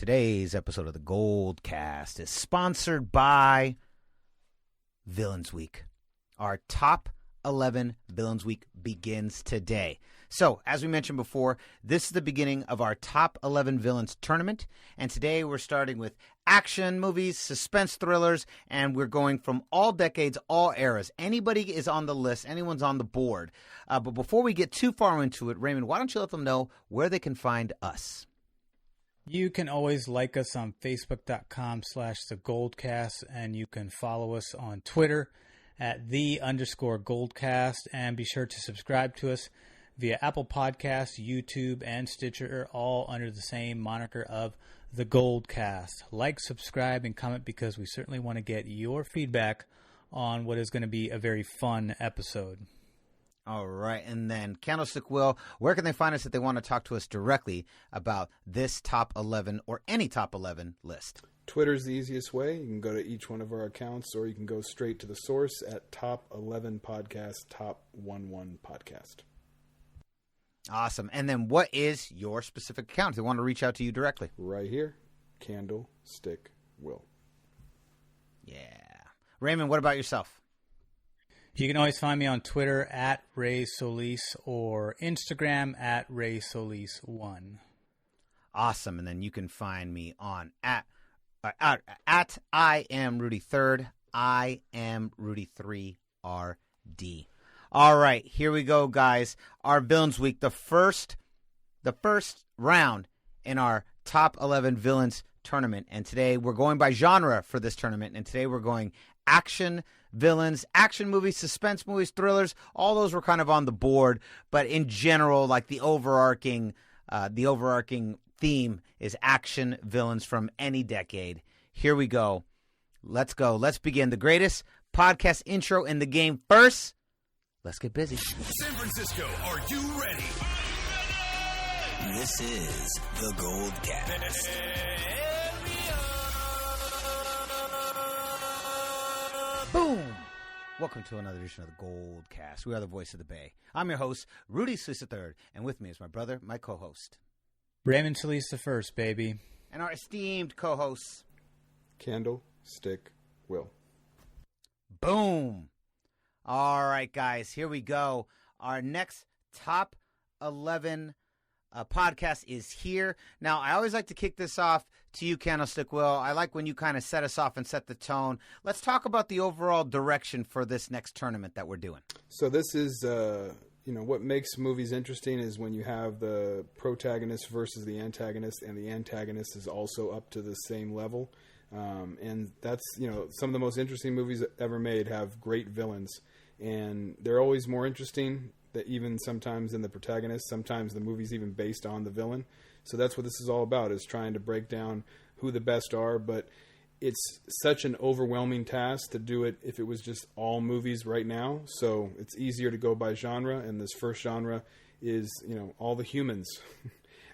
Today's episode of the GoldCast is sponsored by Villains Week. Our top 11 Villains Week begins today. So, as we mentioned before, this is the beginning of our top 11 villains tournament. And today we're starting with action movies, suspense thrillers, and we're going from all decades, all eras. Anybody is on the list. Anyone's on the board. But before we get too far into it, Raymond, why don't you let them know where they can find us? You can always like us on Facebook.com/TheGoldCast, and you can follow us on Twitter at @the_Goldcast, and be sure to subscribe to us via Apple Podcasts, YouTube, and Stitcher, all under the same moniker of The Goldcast. Like, subscribe, and comment because we certainly want to get your feedback on what is going to be a very fun episode. All right, and then Candlestick Will, where can they find us if they want to talk to us directly about this top 11 or any top 11 list? Twitter's the easiest way. You can go to each one of our accounts, or you can go straight to the source at Top 11 Podcast, Top 11 Podcast. Awesome. And then what is your specific account if they want to reach out to you directly? Right here, Candlestick Will. Yeah. Raymond, what about yourself? You can always find me on Twitter at Ray Solis or Instagram at Ray Solis1. Awesome. And then you can find me on at I am Rudy 3rd. I am Rudy 3RD. All right, here we go, guys. Our Villains Week, the first round in our top 11 villains tournament. And today we're going by genre for this tournament. And today we're going action villains, action movies, suspense movies, thrillers. All those were kind of on the board, but in general, like the overarching theme is action villains from any decade. Here we go. Let's go. Let's begin. The greatest podcast intro in the game first. Let's get busy. San Francisco, are you ready? This is the GoldCast. Boom! Welcome to another edition of the GoldCast. We are the voice of the Bay. I'm your host, Rudy Solis III, and with me is my brother, my co-host, Raymond Solis the First, baby. And our esteemed co-hosts, Candlestick Will. Boom! All right, guys, here we go. Our next top 11 podcast is here. Now, I always like to kick this off to you, Candlestick Will. I like when you kind of set us off and set the tone. Let's talk about the overall direction for this next tournament that we're doing. So this is, what makes movies interesting is when you have the protagonist versus the antagonist, and the antagonist is also up to the same level. And that's, some of the most interesting movies ever made have great villains. And they're always more interesting that even sometimes than the protagonist. Sometimes the movie's even based on the villain. So that's what this is all about, is trying to break down who the best are. But it's such an overwhelming task to do it if it was just all movies right now. So it's easier to go by genre. And this first genre is, all the humans.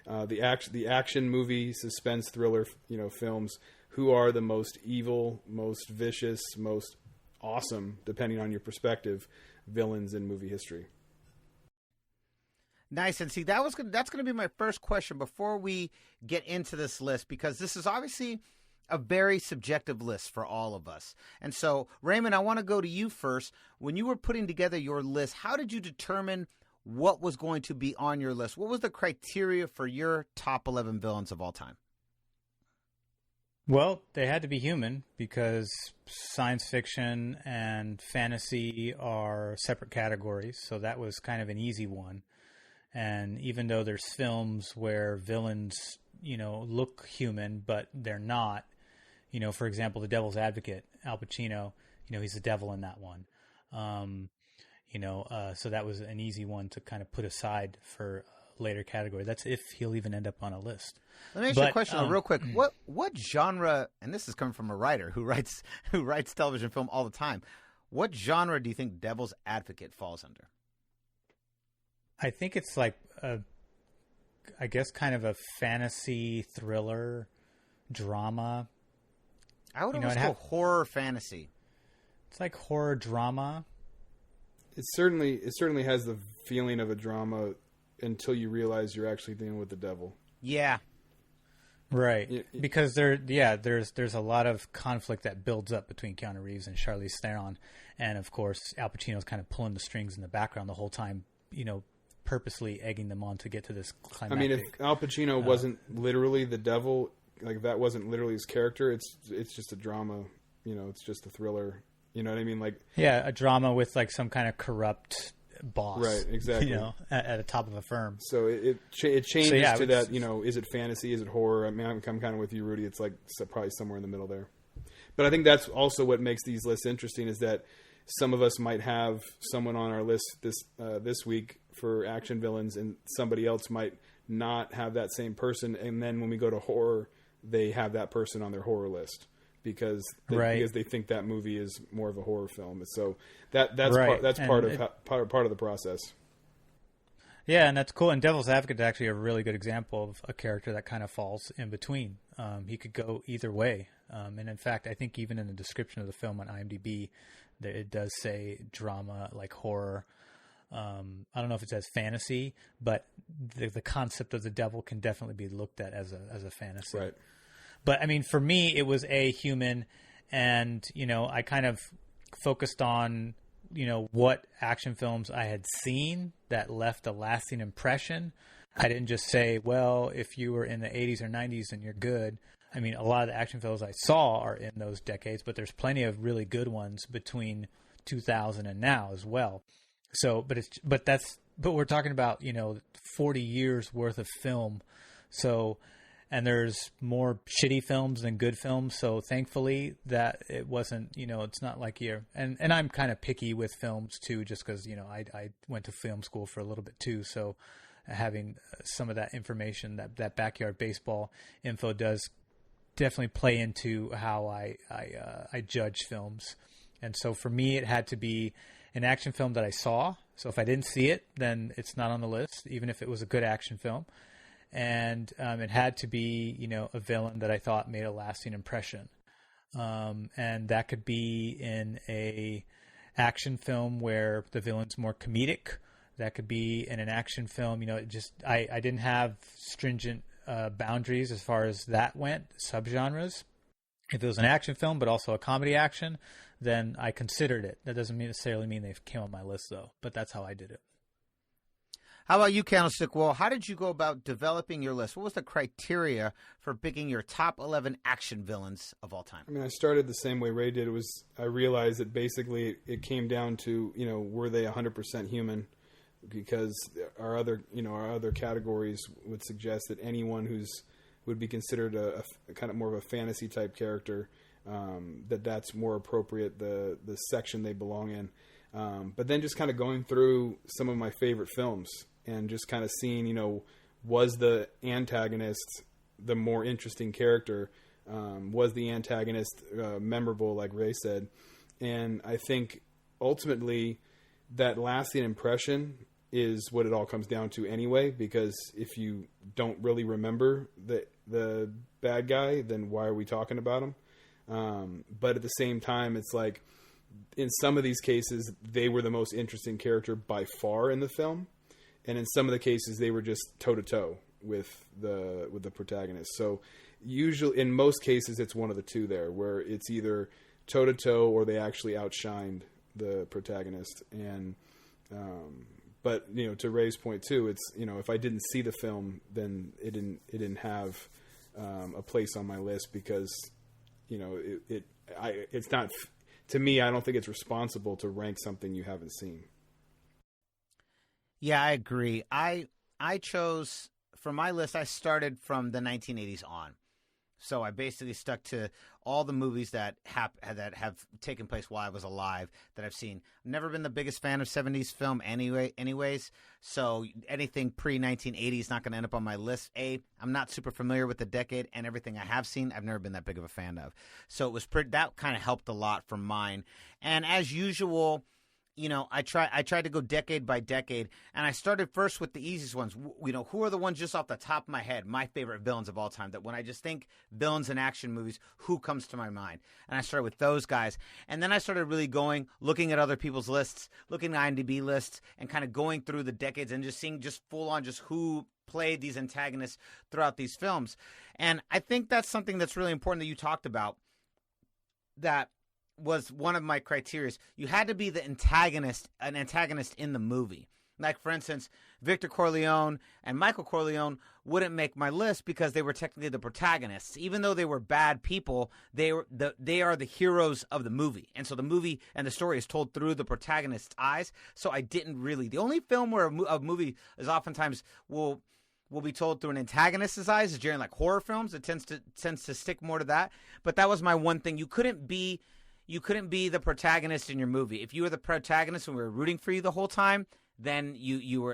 The action movie, suspense thriller, films. Who are the most evil, most vicious, most awesome, depending on your perspective, villains in movie history. Nice. And see, that's going to be my first question before we get into this list, because this is obviously a very subjective list for all of us. And so, Raymond, I want to go to you first. When you were putting together your list, how did you determine what was going to be on your list? What was the criteria for your top 11 villains of all time? Well, they had to be human because science fiction and fantasy are separate categories, so that was kind of an easy one. And even though there's films where villains, look human, but they're not, for example, The Devil's Advocate, Al Pacino, he's the devil in that one. So that was an easy one to kind of put aside for a later category. That's if he'll even end up on a list. Let me ask you a question real quick. What genre, and this is coming from a writer who writes television film all the time, what genre do you think Devil's Advocate falls under? I think it's like kind of a fantasy thriller drama. I would almost go horror fantasy. It's like horror drama. It certainly has the feeling of a drama until you realize you're actually dealing with the devil. Yeah. Right, because there's a lot of conflict that builds up between Keanu Reeves and Charlize Theron, and of course Al Pacino's kind of pulling the strings in the background the whole time, purposely egging them on to get to this climactic. I mean, if Al Pacino wasn't literally the devil, like that wasn't literally his character, it's just a drama, it's just a thriller. You know what I mean? Like, yeah, a drama with like some kind of corrupt boss, right? Exactly. At the top of a firm. So it changes to that. Is it fantasy? Is it horror? I mean, I'm kind of with you, Rudy. It's like probably somewhere in the middle there. But I think that's also what makes these lists interesting is that some of us might have someone on our list this week for action villains, and somebody else might not have that same person. And then when we go to horror, they have that person on their horror list. Because they think that movie is more of a horror film, so that's part of the process. Yeah, and that's cool. And Devil's Advocate is actually a really good example of a character that kind of falls in between. He could go either way, and in fact, I think even in the description of the film on IMDb, it does say drama, like horror. I don't know if it says fantasy, but the concept of the devil can definitely be looked at as a fantasy. Right. But I mean, for me, it was a human, and I kind of focused on what action films I had seen that left a lasting impression. I didn't just say, well, if you were in the 80s or 90s, then you're good. I mean, a lot of the action films I saw are in those decades, but there's plenty of really good ones between 2000 and now as well. So, but we're talking about 40 years worth of film. So. And there's more shitty films than good films. So thankfully that it wasn't, it's not like and I'm kind of picky with films too, just because, I went to film school for a little bit too. So having some of that information, that backyard baseball info does definitely play into how I judge films. And so for me, it had to be an action film that I saw. So if I didn't see it, then it's not on the list, even if it was a good action film. And it had to be, a villain that I thought made a lasting impression. And that could be in a action film where the villain's more comedic. That could be in an action film. I didn't have stringent boundaries as far as that went, subgenres. If it was an action film, but also a comedy action, then I considered it. That doesn't necessarily mean they came on my list, though. But that's how I did it. How about you, Candlestick Will? How did you go about developing your list? What was the criteria for picking your top 11 action villains of all time? I mean, I started the same way Ray did. I realized that basically it came down to, were they 100% human? Because our other categories would suggest that anyone would be considered a kind of more of a fantasy type character, that's more appropriate, the section they belong in. But then just kind of going through some of my favorite films and just kind of seeing, was the antagonist the more interesting character? Was the antagonist memorable, like Ray said? And I think ultimately that lasting impression is what it all comes down to anyway, because if you don't really remember the bad guy, then why are we talking about him? But at the same time, it's like, in some of these cases, they were the most interesting character by far in the film, and in some of the cases, they were just toe to toe with the protagonist. So, usually, in most cases, it's one of the two there, where it's either toe to toe or they actually outshined the protagonist. And but to Ray's point too, it's if I didn't see the film, then it didn't have a place on my list because it's not. To me, I don't think it's responsible to rank something you haven't seen. Yeah, I agree. I chose, for my list, I started from the 1980s on. So I basically stuck to all the movies that have taken place while I was alive that I've seen. I've never been the biggest fan of 70s film anyways, so anything pre-1980 is not going to end up on my list. I'm not super familiar with the decade, and everything I have seen, I've never been that big of a fan of. So it was that kind of helped a lot for mine. And as usual, I tried to go decade by decade, and I started first with the easiest ones. Who are the ones just off the top of my head, my favorite villains of all time, that when I just think villains in action movies, who comes to my mind? And I started with those guys. And then I started really looking at other people's lists, looking at IMDb lists, and kind of going through the decades and just seeing just full on just who played these antagonists throughout these films. And I think that's something that's really important that you talked about. That was one of my criteria. You had to be an antagonist in the movie. Like, for instance, Victor Corleone and Michael Corleone wouldn't make my list because they were technically the protagonists. Even though they were bad people, they are the heroes of the movie. And so the movie and the story is told through the protagonist's eyes. So I didn't really. The only film where a movie is oftentimes will be told through an antagonist's eyes is during like horror films. It tends to stick more to that. But that was my one thing. You couldn't be the protagonist in your movie. If you were the protagonist and we were rooting for you the whole time, then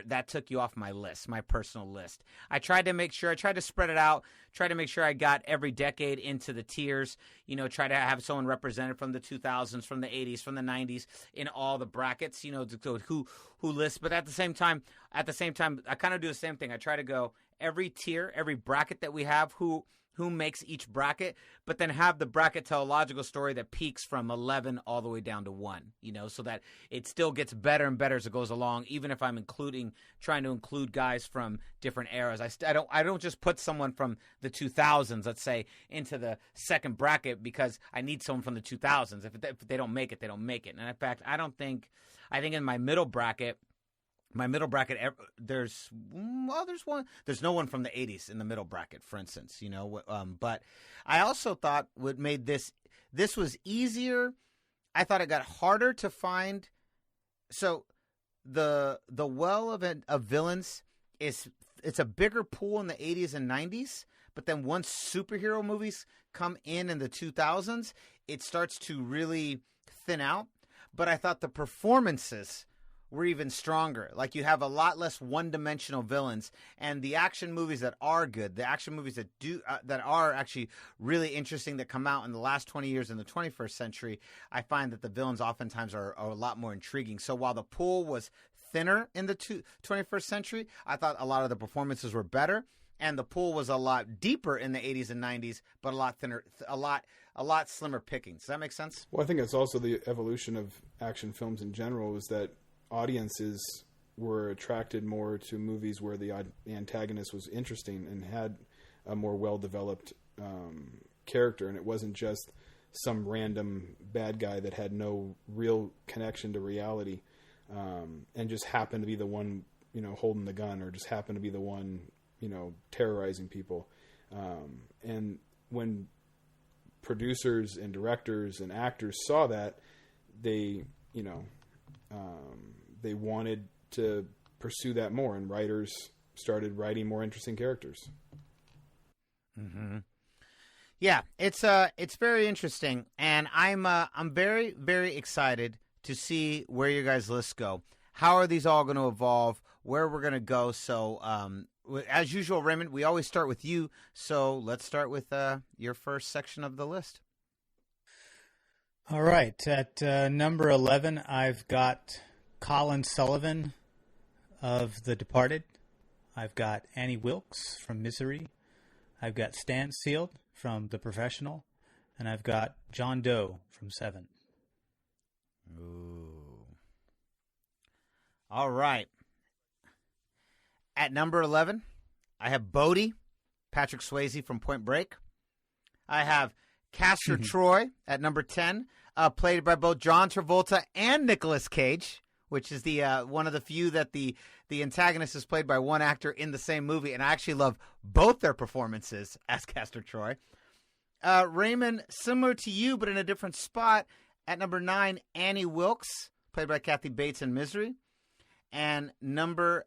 that took you off my list, my personal list. I tried to spread it out, try to make sure I got every decade into the tiers, try to have someone represented from the 2000s, from the 80s, from the 90s in all the brackets, who lists. But at the same time, I kind of do the same thing. I try to go every tier, every bracket that we have, who makes each bracket, but then have the bracket tell a logical story that peaks from 11 all the way down to 1, so that it still gets better and better as it goes along, even if I'm trying to include guys from different eras. I don't just put someone from the 2000s, let's say, into the second bracket because I need someone from the 2000s. If they don't make it, they don't make it. And in fact, I think in my middle bracket, there's no one from the 80s in the middle bracket, for instance, but I also thought what made this was easier. I thought it got harder to find. So the well of villains it's a bigger pool in the 80s and 90s, but then once superhero movies come in the 2000s, it starts to really thin out. But I thought the performances were even stronger. Like, you have a lot less one-dimensional villains, and the action movies that are good, the action movies that are actually really interesting that come out in the last 20 years in the 21st century, I find that the villains oftentimes are a lot more intriguing. So while the pool was thinner in the 21st century, I thought a lot of the performances were better, and the pool was a lot deeper in the 80s and 90s, but a lot thinner, a lot slimmer pickings. Does that make sense? Well, I think it's also the evolution of action films in general, is that audiences were attracted more to movies where the antagonist was interesting and had a more well-developed character, and it wasn't just some random bad guy that had no real connection to reality, and just happened to be the one, holding the gun, or just happened to be the one, terrorizing people. And when producers and directors and actors saw that, they wanted to pursue that more, and writers started writing more interesting characters. Mm-hmm. Yeah, it's very interesting, and I'm very, very excited to see where your guys' lists go. How are these all going to evolve? Where we're going to go? So, as usual, Raymond, we always start with you. So let's start with your first section of the list. All right, at number 11, I've got Colin Sullivan of The Departed. I've got Annie Wilkes from Misery. I've got Stansfield from The Professional. And I've got John Doe from Seven. Ooh. All right. At number 11, I have Bodhi, Patrick Swayze from Point Break. I have Castor Troy at number 10, played by both John Travolta and Nicolas Cage, which is the one of the few that the antagonist is played by one actor in the same movie, and I actually love both their performances as Castor Troy. Raymond, similar to you, but in a different spot, at number 9, Annie Wilkes, played by Kathy Bates in Misery. And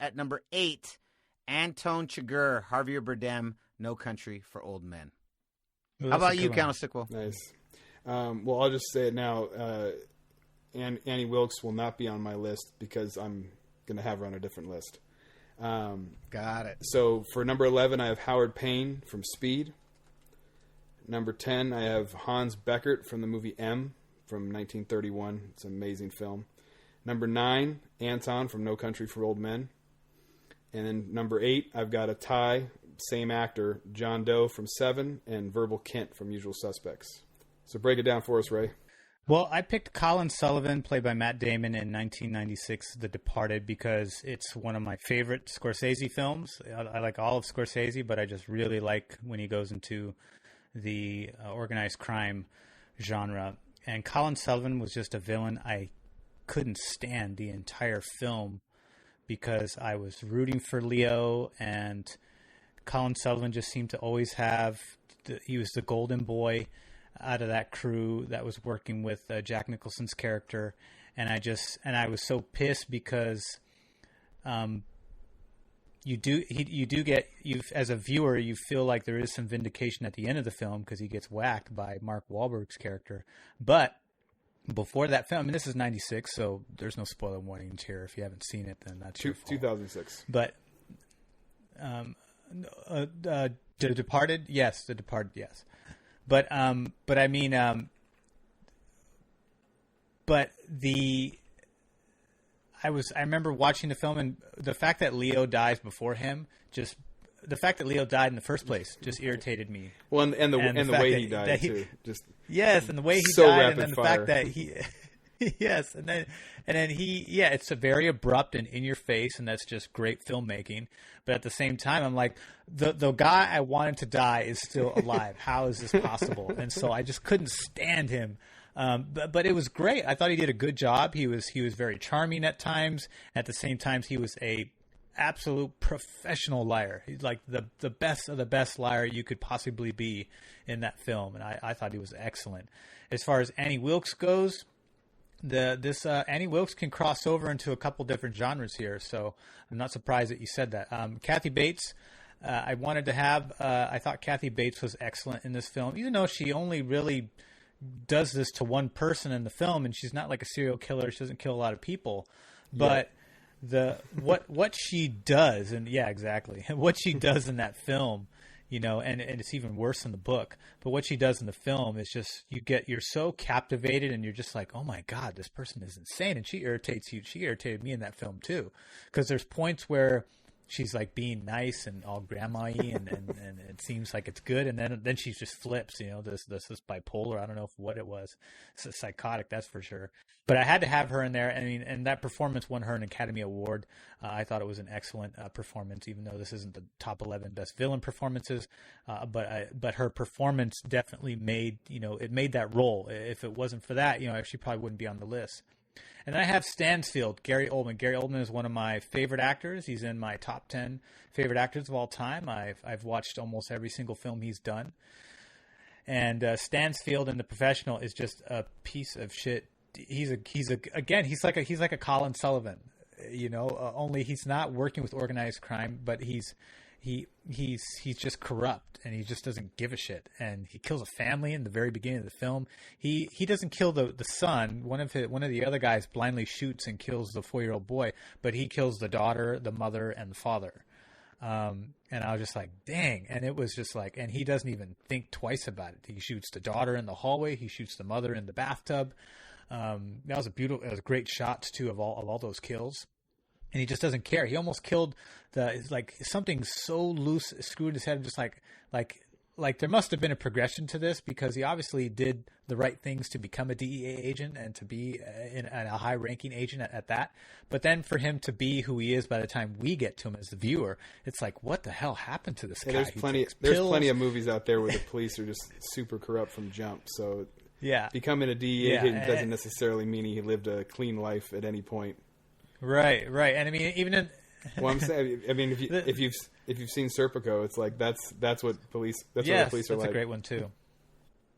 at number 8, Anton Chigurh, Javier Bardem, No Country for Old Men. Well, how about you, Candlestick Will? Nice. Well, I'll just say it now. Annie Wilkes will not be on my list because I'm going to have her on a different list. Got it. So for number 11, I have Howard Payne from Speed. Number 10, I have Hans Beckert from the movie M from 1931. It's an amazing film. Number 9, Anton from No Country for Old Men. And then number 8, I've got a tie, same actor, John Doe from Seven, and Verbal Kint from Usual Suspects. So break it down for us, Ray. Well, I picked Colin Sullivan, played by Matt Damon in 1996, The Departed, because it's one of my favorite Scorsese films. I like all of Scorsese, but I just really like when he goes into the organized crime genre. And Colin Sullivan was just a villain I couldn't stand the entire film because I was rooting for Leo, and Colin Sullivan just seemed to always have he was the golden boy out of that crew that was working with Jack Nicholson's character, and I was so pissed because you as a viewer you feel like there is some vindication at the end of the film because he gets whacked by Mark Wahlberg's character, but before that film, I mean, this is 96, so there's no spoiler warnings here. If you haven't seen it, then that's your fault. 2006. But The Departed, yes. The Departed, yes. But I mean, but I remember watching the film, and the fact that Leo dies before him, the fact that Leo died in the first place just irritated me. Well, and the way he died too. Just yes, and the way he so died, rapid and then fire. the fact that he yes, and then he it's a very abrupt and in your face, and that's just great filmmaking. But at the same time, I'm like, the guy I wanted to die is still alive. How is this possible? And so I just couldn't stand him. But it was great. I thought he did a good job. He was very charming at times. At the same time, he was a absolute professional liar. He's like the best of the best liar you could possibly be in that film. And I thought he was excellent. As far as Annie Wilkes goes, Annie Wilkes can cross over into a couple different genres here, so I'm not surprised that you said that. Kathy Bates, I wanted to have. I thought Kathy Bates was excellent in this film, even though she only really does this to one person in the film, and she's not like a serial killer. She doesn't kill a lot of people, but what she does, and yeah, exactly, what she does in that film. You know, and it's even worse in the book. But what she does in the film is just you're so captivated, and you're just like, oh my God, this person is insane. And she irritates you. She irritated me in that film too, because there's points where she's like being nice and all grandma-y, and it seems like it's good, and then she just flips. You know, this is bipolar. I don't know what it was. It's psychotic, that's for sure. But I had to have her in there. I mean, and that performance won her an Academy Award. I thought it was an excellent performance, even though this isn't the top 11 best villain performances. But her performance definitely made that role. If it wasn't for that, she probably wouldn't be on the list. And then I have Stansfield, Gary Oldman. Gary Oldman is one of my favorite actors. He's in my top 10 favorite actors of all time. I've watched almost every single film he's done. And Stansfield in The Professional is just a piece of shit. He's like a Colin Sullivan, only he's not working with organized crime, but he's just corrupt, and he just doesn't give a shit, and he kills a family in the very beginning of the film. He doesn't kill the son. One of the other guys blindly shoots and kills the 4-year-old boy, but he kills the daughter, the mother, and the father. And I was just like, dang. And it was just like, and he doesn't even think twice about it. He shoots the daughter in the hallway. He shoots the mother in the bathtub. That was great shots too of all those kills. And he just doesn't care. He almost killed something so loose, screwed his head, just like there must have been a progression to this, because he obviously did the right things to become a DEA agent and to be a high-ranking agent at that. But then for him to be who he is by the time we get to him as the viewer, it's like, what the hell happened to this guy? There's plenty of movies out there where the police are just super corrupt from jump. So yeah, becoming a DEA agent doesn't necessarily mean he lived a clean life at any point. Right. And I mean, even in I'm saying, I mean, if you've seen Serpico, it's like that's what police. That's what the police are like. That's a great one too.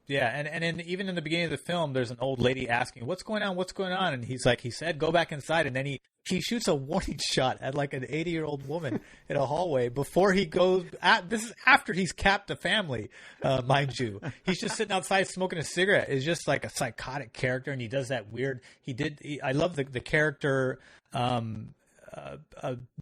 Yeah, and even in the beginning of the film, there's an old lady asking, "What's going on? What's going on?" And he said, "Go back inside." And then he shoots a warning shot at like an 80-year-old woman in a hallway before he goes. This is after he's capped a family, mind you. He's just sitting outside smoking a cigarette. It's just like a psychotic character, and he does that weird. I love the character.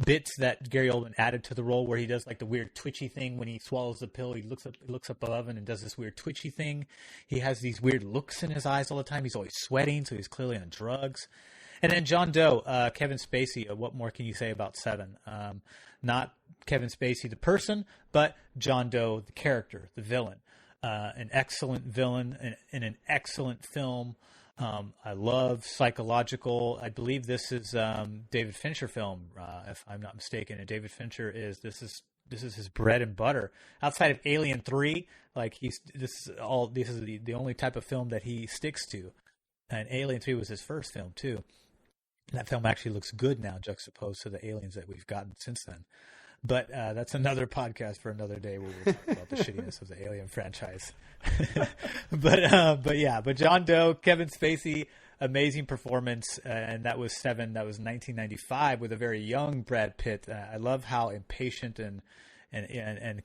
Bits that Gary Oldman added to the role, where he does like the weird twitchy thing when he swallows the pill. He looks up above and does this weird twitchy thing. He has these weird looks in his eyes all the time. He's always sweating, so he's clearly on drugs. And then John Doe, Kevin Spacey. What more can you say about Seven? Not Kevin Spacey the person, but John Doe the character, the villain. An excellent villain in an excellent film. I love psychological. I believe this is David Fincher film, if I'm not mistaken. And David Fincher this is his bread and butter. Outside of Alien 3, like this is the only type of film that he sticks to. And Alien 3 was his first film too. And that film actually looks good now, juxtaposed to the aliens that we've gotten since then. But that's another podcast for another day where we'll talk about the shittiness of the Alien franchise. But John Doe, Kevin Spacey, amazing performance, and that was 1995 with a very young Brad Pitt. I love how impatient and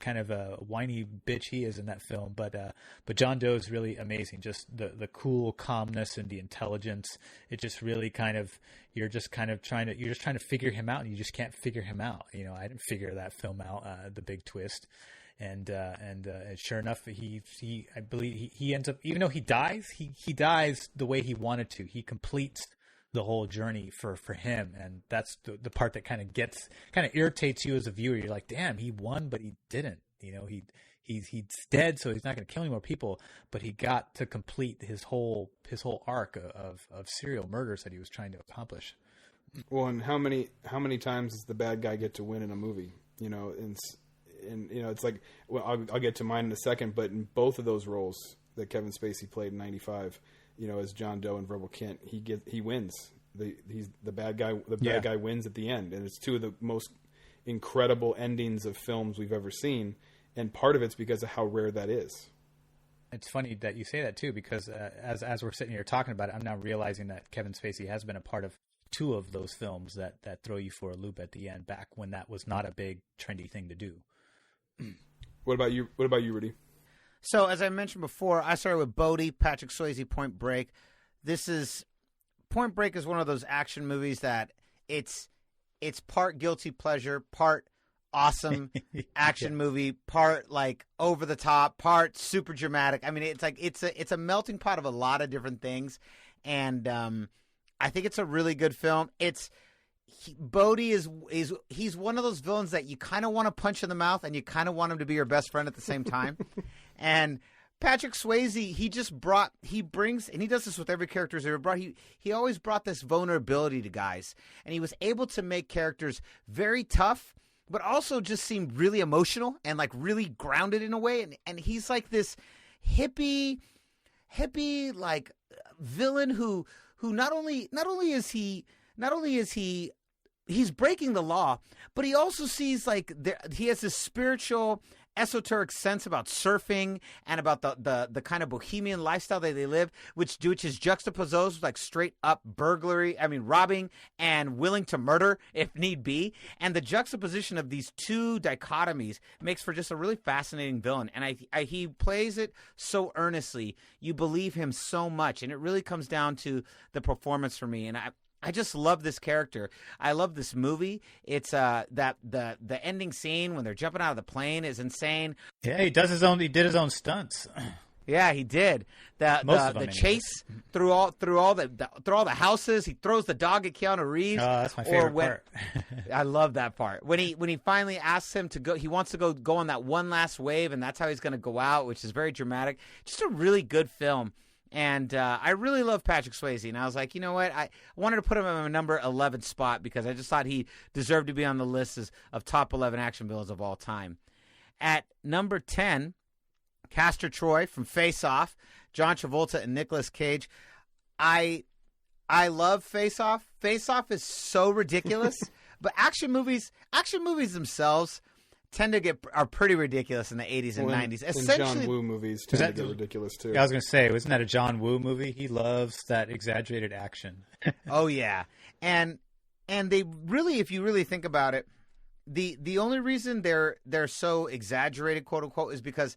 kind of a whiny bitch he is in that film. But John Doe is really amazing. Just the cool calmness and the intelligence. It just really kind of you're just trying to figure him out, and you just can't figure him out. You know, I didn't figure that film out. The big twist. And sure enough, I believe he ends up, even though he dies the way he wanted to. He completes the whole journey for him, and that's the part that kind of irritates you as a viewer. You're like, damn, he won, but he didn't. You know, he's dead, so he's not going to kill any more people. But he got to complete his whole arc of serial murders that he was trying to accomplish. Well, and how many times does the bad guy get to win in a movie? You know, and you know, it's like, well, I'll get to mine in a second, but in both of those roles that Kevin Spacey played in '95, you know, as John Doe and Verbal Kint, he wins. He's the bad guy. The bad guy wins at the end, and it's two of the most incredible endings of films we've ever seen. And part of it's because of how rare that is. It's funny that you say that too, because as we're sitting here talking about it, I'm now realizing that Kevin Spacey has been a part of two of those films that throw you for a loop at the end, back when that was not a big trendy thing to do. What about you, Rudy? So, as I mentioned before, I started with Bodhi, Patrick Swayze, Point Break. Point Break is one of those action movies that it's part guilty pleasure, part awesome action movie, part like over the top, part super dramatic. I mean, it's a melting pot of a lot of different things, and I think it's a really good film. Bodhi is he's one of those villains that you kind of want to punch in the mouth, and you kind of want him to be your best friend at the same time. And Patrick Swayze, he brings, and he does this with every character he's ever brought. He always brought this vulnerability to guys, and he was able to make characters very tough, but also just seem really emotional and like really grounded in a way. And he's like this hippie like villain who not only is he's breaking the law, but he also sees like he has this spiritual, esoteric sense about surfing and about the kind of bohemian lifestyle that they live, which is juxtaposed with like straight up robbing and willing to murder if need be. And the juxtaposition of these two dichotomies makes for just a really fascinating villain. And he plays it so earnestly. You believe him so much. And it really comes down to the performance for me. And I just love this character. I love this movie. It's that the ending scene when they're jumping out of the plane is insane. Yeah, he did his own stunts. Yeah, he did. The chase through all the houses. He throws the dog at Keanu Reeves. Oh, that's my favorite part. I love that part. When he finally asks him to go, he wants to go on that one last wave, and that's how he's going to go out, which is very dramatic. Just a really good film. And I really love Patrick Swayze. And I was like, you know what? I wanted to put him in my number 11 spot because I just thought he deserved to be on the list of top 11 action villains of all time. At number 10, Castor Troy from Face Off, John Travolta and Nicolas Cage. I love Face Off. Face Off is so ridiculous. But action movies themselves are pretty ridiculous in the 80s and 90s. Essentially, John Woo movies tend to get ridiculous too. Yeah, I was going to say, wasn't that a John Woo movie? He loves that exaggerated action. Oh yeah, and they really, if you really think about it, the only reason they're so exaggerated, quote unquote, is because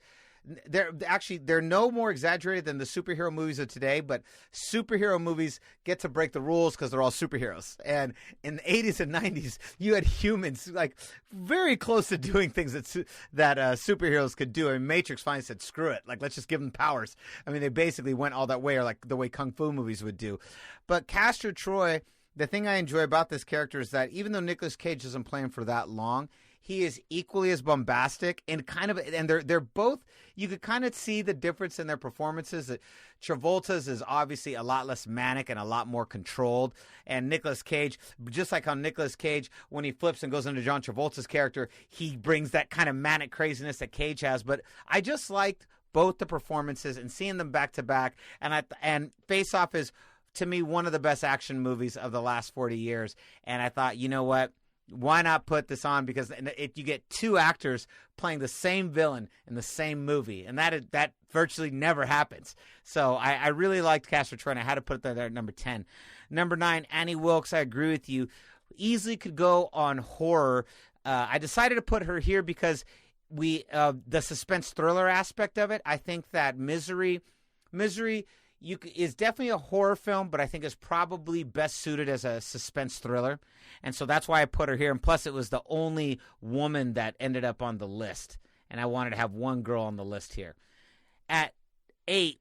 they're no more exaggerated than the superhero movies of today, but superhero movies get to break the rules because they're all superheroes. And in the 80s and 90s, you had humans like very close to doing things that superheroes could do. I mean, Matrix finally said, screw it. Like, let's just give them powers. I mean, they basically went all that way, or like the way Kung Fu movies would do. But Castor Troy, the thing I enjoy about this character is that even though Nicolas Cage doesn't play him for that long, he is equally as bombastic and they're both, you could kind of see the difference in their performances. That Travolta's is obviously a lot less manic and a lot more controlled, and Nicolas Cage, just like how Nicolas Cage, when he flips and goes into John Travolta's character, he brings that kind of manic craziness that Cage has. But I just liked both the performances and seeing them back to back, and Face Off is, to me, one of the best action movies of the last 40 years. And I thought, you know what? Why not put this on? Because you get two actors playing the same villain in the same movie, and that virtually never happens. So I really liked Castor Troy, and I had to put it there at number 10. Number 9, Annie Wilkes. I agree with you. Easily could go on horror. I decided to put her here because the suspense thriller aspect of it. I think that Misery is definitely a horror film, but I think is probably best suited as a suspense thriller. And so that's why I put her here. And plus, it was the only woman that ended up on the list. And I wanted to have one girl on the list here. At 8,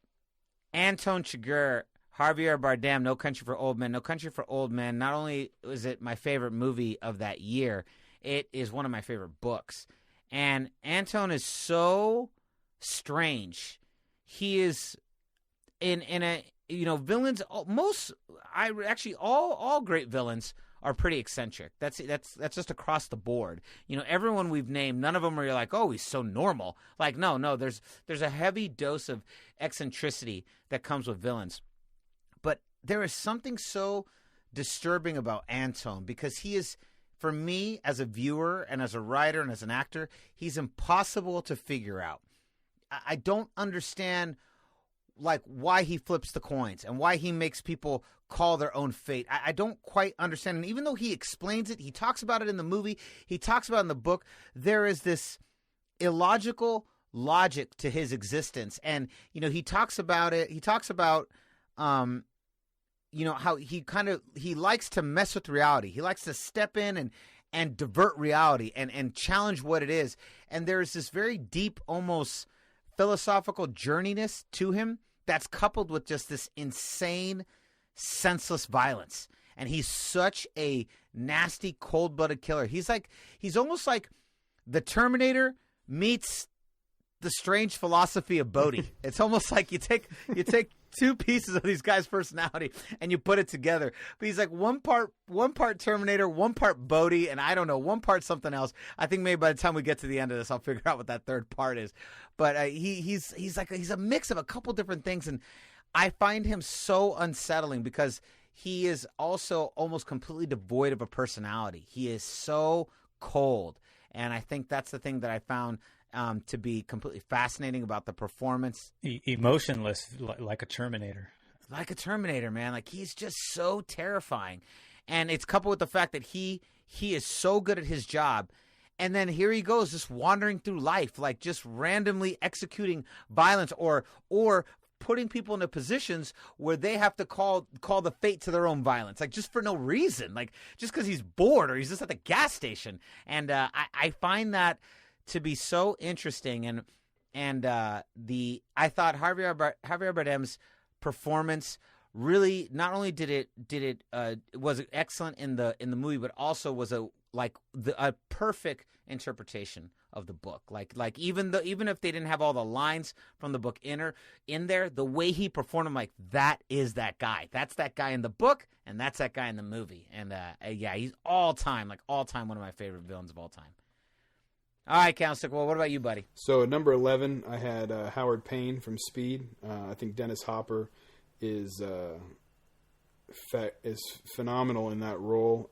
Anton Chigurh, Javier Bardem, No Country for Old Men. No Country for Old Men, not only was it my favorite movie of that year, it is one of my favorite books. And Anton is so strange. He is... In a, villains, all great villains are pretty eccentric. That's just across the board. Everyone we've named, none of them are you're like, oh, he's so normal. Like, no, there's a heavy dose of eccentricity that comes with villains. But there is something so disturbing about Anton, because he is, for me, as a viewer and as a writer and as an actor, he's impossible to figure out. I don't understand why he flips the coins and why he makes people call their own fate. I don't quite understand. And even though he explains it, he talks about it in the movie, he talks about it in the book, there is this illogical logic to his existence. And, he talks about it. He talks about, how he likes to mess with reality. He likes to step in and divert reality and challenge what it is. And there's this very deep, almost philosophical journeyness to him that's coupled with just this insane, senseless violence. And he's such a nasty, cold-blooded killer. He's almost like the Terminator meets the strange philosophy of Bodhi. It's almost like you take two pieces of these guys' personality and you put it together. But he's like one part Terminator, one part Bodhi, and I don't know, one part something else. I think maybe by the time we get to the end of this, I'll figure out what that third part is. But he's a mix of a couple different things, and I find him so unsettling because he is also almost completely devoid of a personality. He is so cold, and I think that's the thing that I found to be completely fascinating about the performance. Emotionless, like a Terminator. Like a Terminator, man. Like, he's just so terrifying. And it's coupled with the fact that he is so good at his job. And then here he goes, just wandering through life, like just randomly executing violence or putting people into positions where they have to call the fate to their own violence, like just for no reason, like just because he's bored or he's just at the gas station. And I find that to be so interesting. And I thought Javier Bardem's performance really, not only did it was excellent in the movie, but also was a perfect interpretation of the book. Like even if they didn't have all the lines from the book in there, the way he performed, I'm like, that is that guy. That's that guy in the book, and that's that guy in the movie. And he's all time one of my favorite villains of all time. All right, Candlestick Will, what about you, buddy? So at number 11, I had Howard Payne from Speed. I think Dennis Hopper is phenomenal in that role.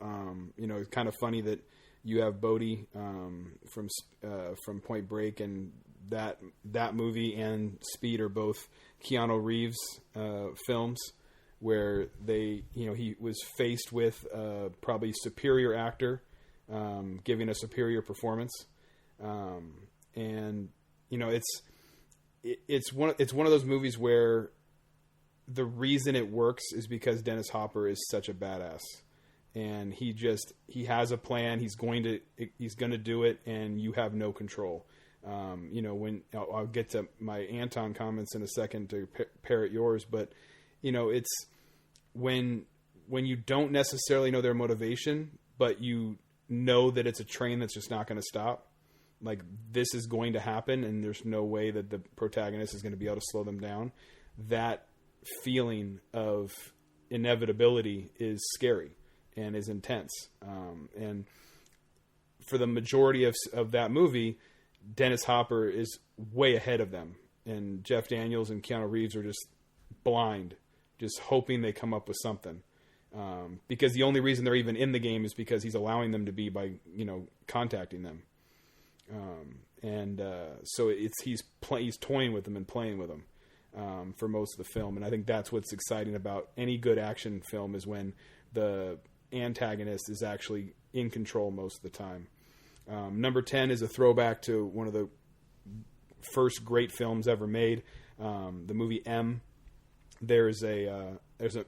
It's kind of funny that you have Bodhi from Point Break, and that movie and Speed are both Keanu Reeves films, where he was faced with probably superior actor giving a superior performance. It's one of those movies where the reason it works is because Dennis Hopper is such a badass, and he has a plan. He's going to do it, and you have no control. When I'll get to my Anton comments in a second to parrot yours, but it's when you don't necessarily know their motivation, but you know that it's a train that's just not going to stop. Like, this is going to happen, and there's no way that the protagonist is going to be able to slow them down. That feeling of inevitability is scary and is intense. And for the majority of that movie, Dennis Hopper is way ahead of them. And Jeff Daniels and Keanu Reeves are just blind, just hoping they come up with something. Because the only reason they're even in the game is because he's allowing them to be by, contacting them. So he's toying with them and playing with them for most of the film. And I think that's what's exciting about any good action film, is when the antagonist is actually in control most of the time. Number 10 is a throwback to one of the first great films ever made, the movie M. There's a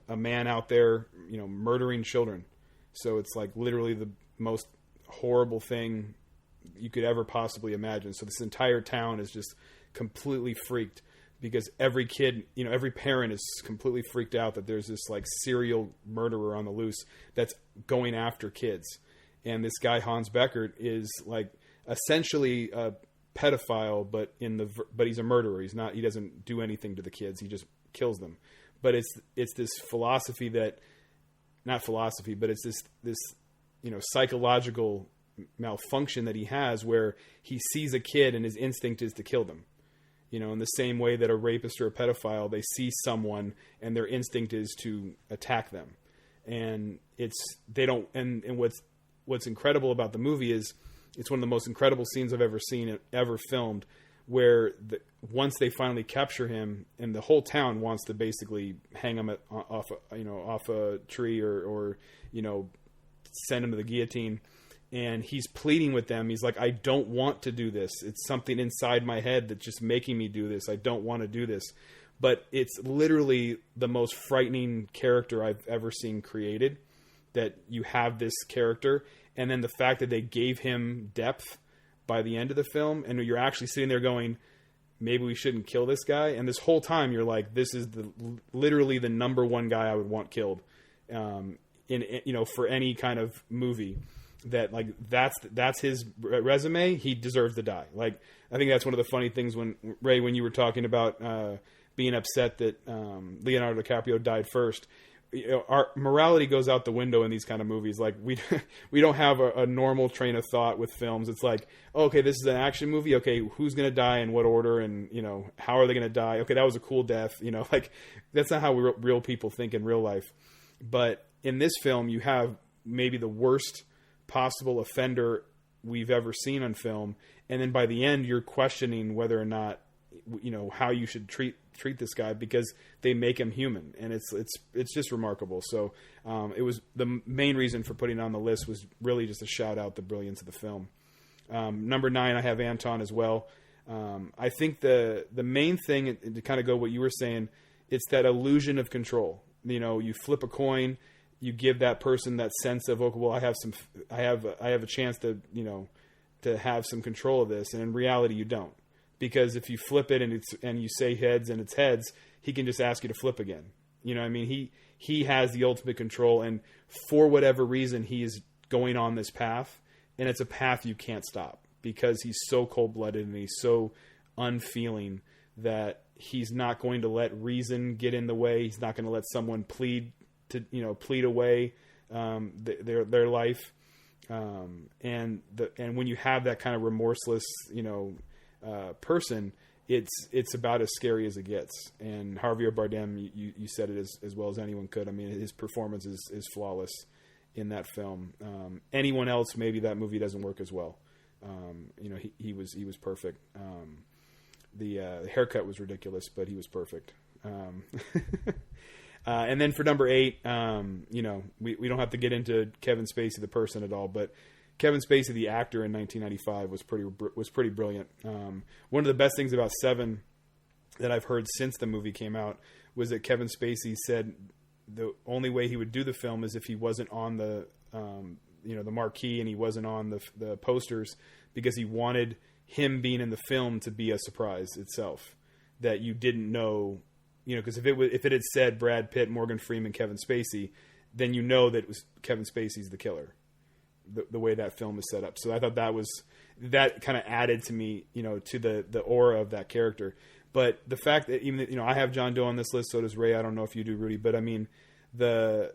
man out there, murdering children. So it's like literally the most horrible thing you could ever possibly imagine. So this entire town is just completely freaked because every kid, every parent is completely freaked out that there's this like serial murderer on the loose that's going after kids. And this guy, Hans Beckert, is like essentially a pedophile, but he's a murderer. He doesn't do anything to the kids. He just kills them. But it's this philosophy that, not philosophy, but it's this psychological malfunction that he has, where he sees a kid and his instinct is to kill them. In the same way that a rapist or a pedophile, they see someone and their instinct is to attack them. And what's incredible about the movie is it's one of the most incredible scenes I've ever seen, ever filmed, where once they finally capture him, and the whole town wants to basically hang him off a tree or send him to the guillotine. And he's pleading with them. He's like, I don't want to do this. It's something inside my head that's just making me do this. I don't want to do this. But it's literally the most frightening character I've ever seen created, that you have this character. And then the fact that they gave him depth by the end of the film, and you're actually sitting there going, maybe we shouldn't kill this guy. And this whole time you're like, this is literally the number one guy I would want killed for any kind of movie. That like that's his resume. He deserves to die. Like, I think that's one of the funny things when you were talking about being upset that Leonardo DiCaprio died first. Our morality goes out the window in these kind of movies. Like, we don't have a normal train of thought with films. It's like, okay, this is an action movie. Okay, who's gonna die in what order, and how are they gonna die? Okay, that was a cool death. Like, that's not how real people think in real life. But in this film, you have maybe the worst possible offender we've ever seen on film, and then by the end you're questioning whether or not how you should treat this guy, because they make him human, and it's just remarkable. So it was the main reason for putting it on the list, was really just to shout out the brilliance of the film. Number 9, I have Anton as well. I think the main thing, to kind of go what you were saying, it's that illusion of control. You flip a coin, you give that person that sense of, okay, well, I have a chance to have some control of this, and in reality you don't, because if you flip it and you say heads and it's heads, he can just ask you to flip again. He has the ultimate control, and for whatever reason he is going on this path, and it's a path you can't stop, because he's so cold-blooded and he's so unfeeling that he's not going to let reason get in the way. He's not going to let someone plead away their life, and when you have that kind of remorseless person, it's about as scary as it gets. And Javier Bardem, you said it as well as anyone could. I mean, his performance is flawless in that film. Anyone else, maybe that movie doesn't work as well. He was perfect. The haircut was ridiculous, but he was perfect. And then for number 8, we don't have to get into Kevin Spacey the person at all, but Kevin Spacey the actor in 1995 was pretty brilliant. One of the best things about Seven that I've heard since the movie came out was that Kevin Spacey said the only way he would do the film is if he wasn't on the the marquee and he wasn't on the posters, because he wanted him being in the film to be a surprise itself, that you didn't know. Because if it had said Brad Pitt, Morgan Freeman, Kevin Spacey, then that it was Kevin Spacey's the killer. the way that film is set up. So I thought that kind of added to me, to the aura of that character. But the fact that even, I have John Doe on this list, so does Ray. I don't know if you do, Rudy, but I mean, the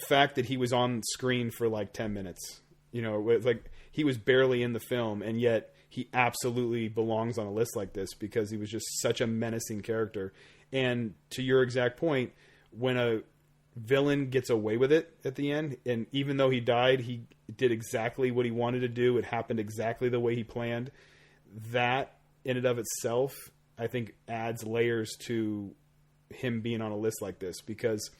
fact that he was on screen for like 10 minutes, it was like he was barely in the film, and yet he absolutely belongs on a list like this because he was just such a menacing character. And to your exact point, when a villain gets away with it at the end, and even though he died, he did exactly what he wanted to do. It happened exactly the way he planned. That in and of itself, I think, adds layers to him being on a list like this because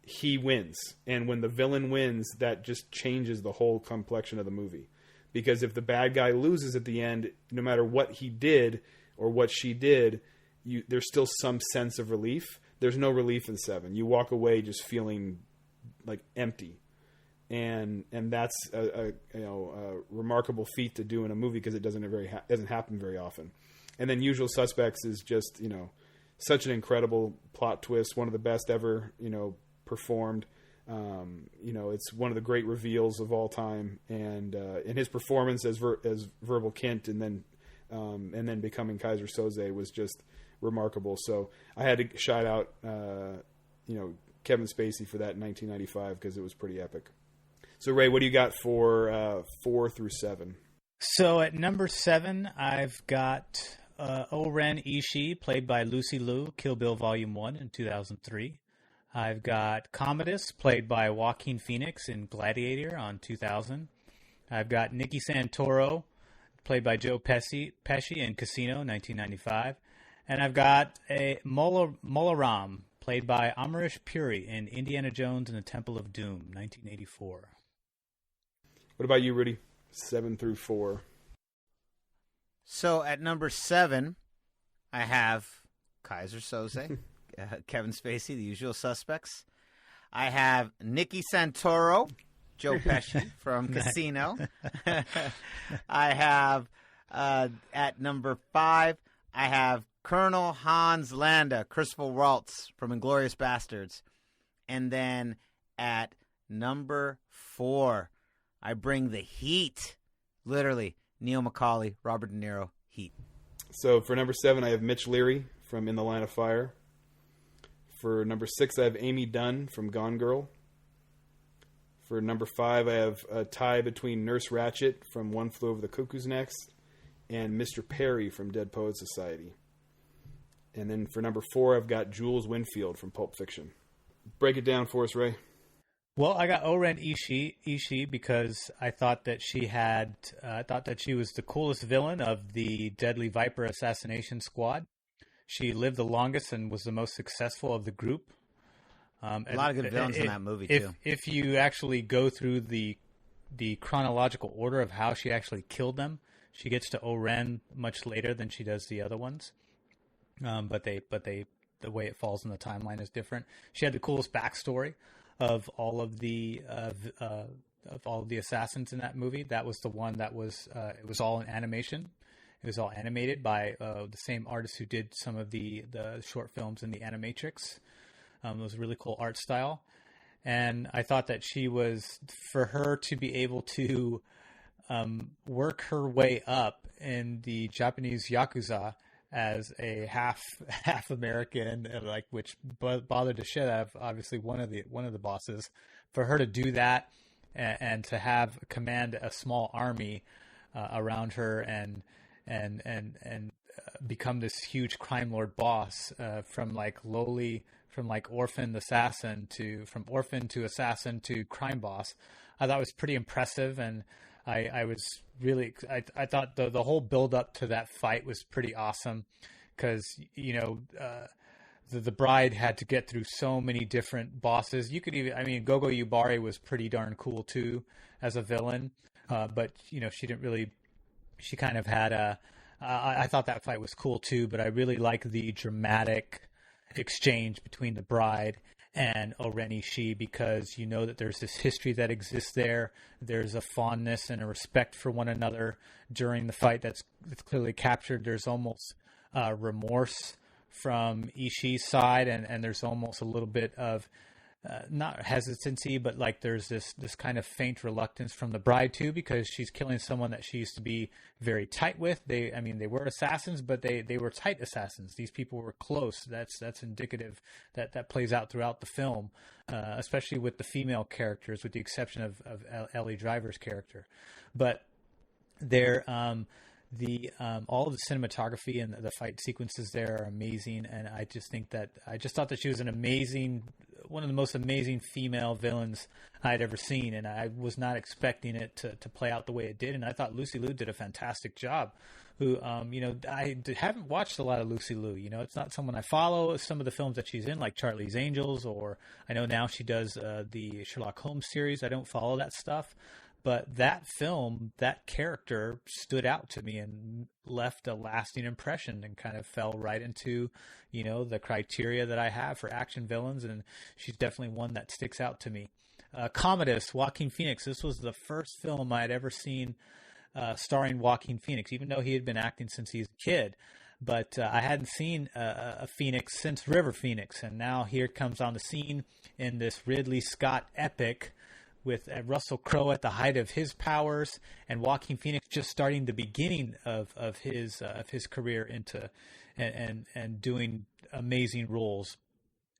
he wins. And when the villain wins, that just changes the whole complexion of the movie. Because if the bad guy loses at the end, no matter what he did or what she did, there's still some sense of relief. There's no relief in 7. You walk away just feeling like empty, and that's a remarkable feat to do in a movie because it doesn't happen very often. And then Usual Suspects is just such an incredible plot twist, one of the best ever performed. It's one of the great reveals of all time, and in his performance as Verbal Kint, and then becoming Kaiser Soze was just remarkable. So I had to shout out, Kevin Spacey for that in 1995 because it was pretty epic. So Ray, what do you got for 4 through 7? So at number 7, I've got O-Ren Ishii, played by Lucy Liu, Kill Bill Volume 1 in 2003. I've got Commodus, played by Joaquin Phoenix in Gladiator on 2000. I've got Nicky Santoro, played by Joe Pesci in Casino 1995. And I've got a Molla Rom, played by Amarish Puri in Indiana Jones and the Temple of Doom 1984. What about you, Rudy? 7 through 4. So at number 7, I have Kaiser Soze. Kevin Spacey, The Usual Suspects. I have Nicky Santoro, Joe Pesci from Casino. I have, at number 5, I have Colonel Hans Landa, Christopher Waltz from Inglourious Bastards. And then at number 4, I bring the heat. Literally, Neil Mccauley, Robert De Niro, heat. So for number 7, I have Mitch Leary from In the Line of Fire. For number 6, I have Amy Dunne from Gone Girl. For number 5, I have a tie between Nurse Ratched from One Flew Over the Cuckoo's Nest and Mr. Perry from Dead Poets Society. And then for number 4, I've got Jules Winfield from Pulp Fiction. Break it down for us, Ray. Well, I got O-Ren Ishii because I thought that she was the coolest villain of the Deadly Viper assassination squad. She lived the longest and was the most successful of the group. A lot of good villains in that movie, too. If you actually go through the chronological order of how she actually killed them, she gets to O-Ren much later than she does the other ones. But the way it falls in the timeline is different. She had the coolest backstory of all of the assassins in that movie. That was the one that was it was all in animation. It was all animated by the same artist who did some of the short films in the Animatrix. It was a really cool art style. And I thought that for her to be able to work her way up in the Japanese Yakuza as a half American, which bothered the shit out of obviously one of the bosses, for her to do that and to have command a small army around her and become this huge crime lord boss from orphan to assassin to crime boss. I thought it was pretty impressive, and I was really I thought the whole build up to that fight was pretty awesome because the bride had to get through so many different bosses. You could even Gogo Yubari was pretty darn cool too as a villain, but she didn't really. She kind of had I thought that fight was cool too, but I really like the dramatic exchange between the bride and O-Ren Ishii because that there's this history that exists there. There's a fondness and a respect for one another during the fight that's clearly captured. There's almost remorse from Ishii's side, and there's almost a little bit of not hesitancy, but like there's this kind of faint reluctance from the bride too, because she's killing someone that she used to be very tight with. They were assassins, but they were tight assassins. These people were close. That's indicative that plays out throughout the film, especially with the female characters, with the exception of Ellie Driver's character. But they're all of the cinematography and the fight sequences there are amazing, and I just thought that she was one of the most amazing female villains I'd ever seen, and I was not expecting it to play out the way it did, and I thought Lucy Liu did a fantastic job. I haven't watched a lot of Lucy Liu. It's not someone I follow. Some of the films that she's in, like Charlie's Angels, or I know now she does the Sherlock Holmes series. I don't follow that stuff. But that film, that character stood out to me and left a lasting impression and kind of fell right into, the criteria that I have for action villains. And she's definitely one that sticks out to me. Commodus, Joaquin Phoenix. This was the first film I had ever seen starring Joaquin Phoenix, even though he had been acting since he was a kid. But I hadn't seen a Phoenix since River Phoenix. And now here it comes on the scene in this Ridley Scott epic, with Russell Crowe at the height of his powers and Joaquin Phoenix just starting the beginning of his career into and doing amazing roles.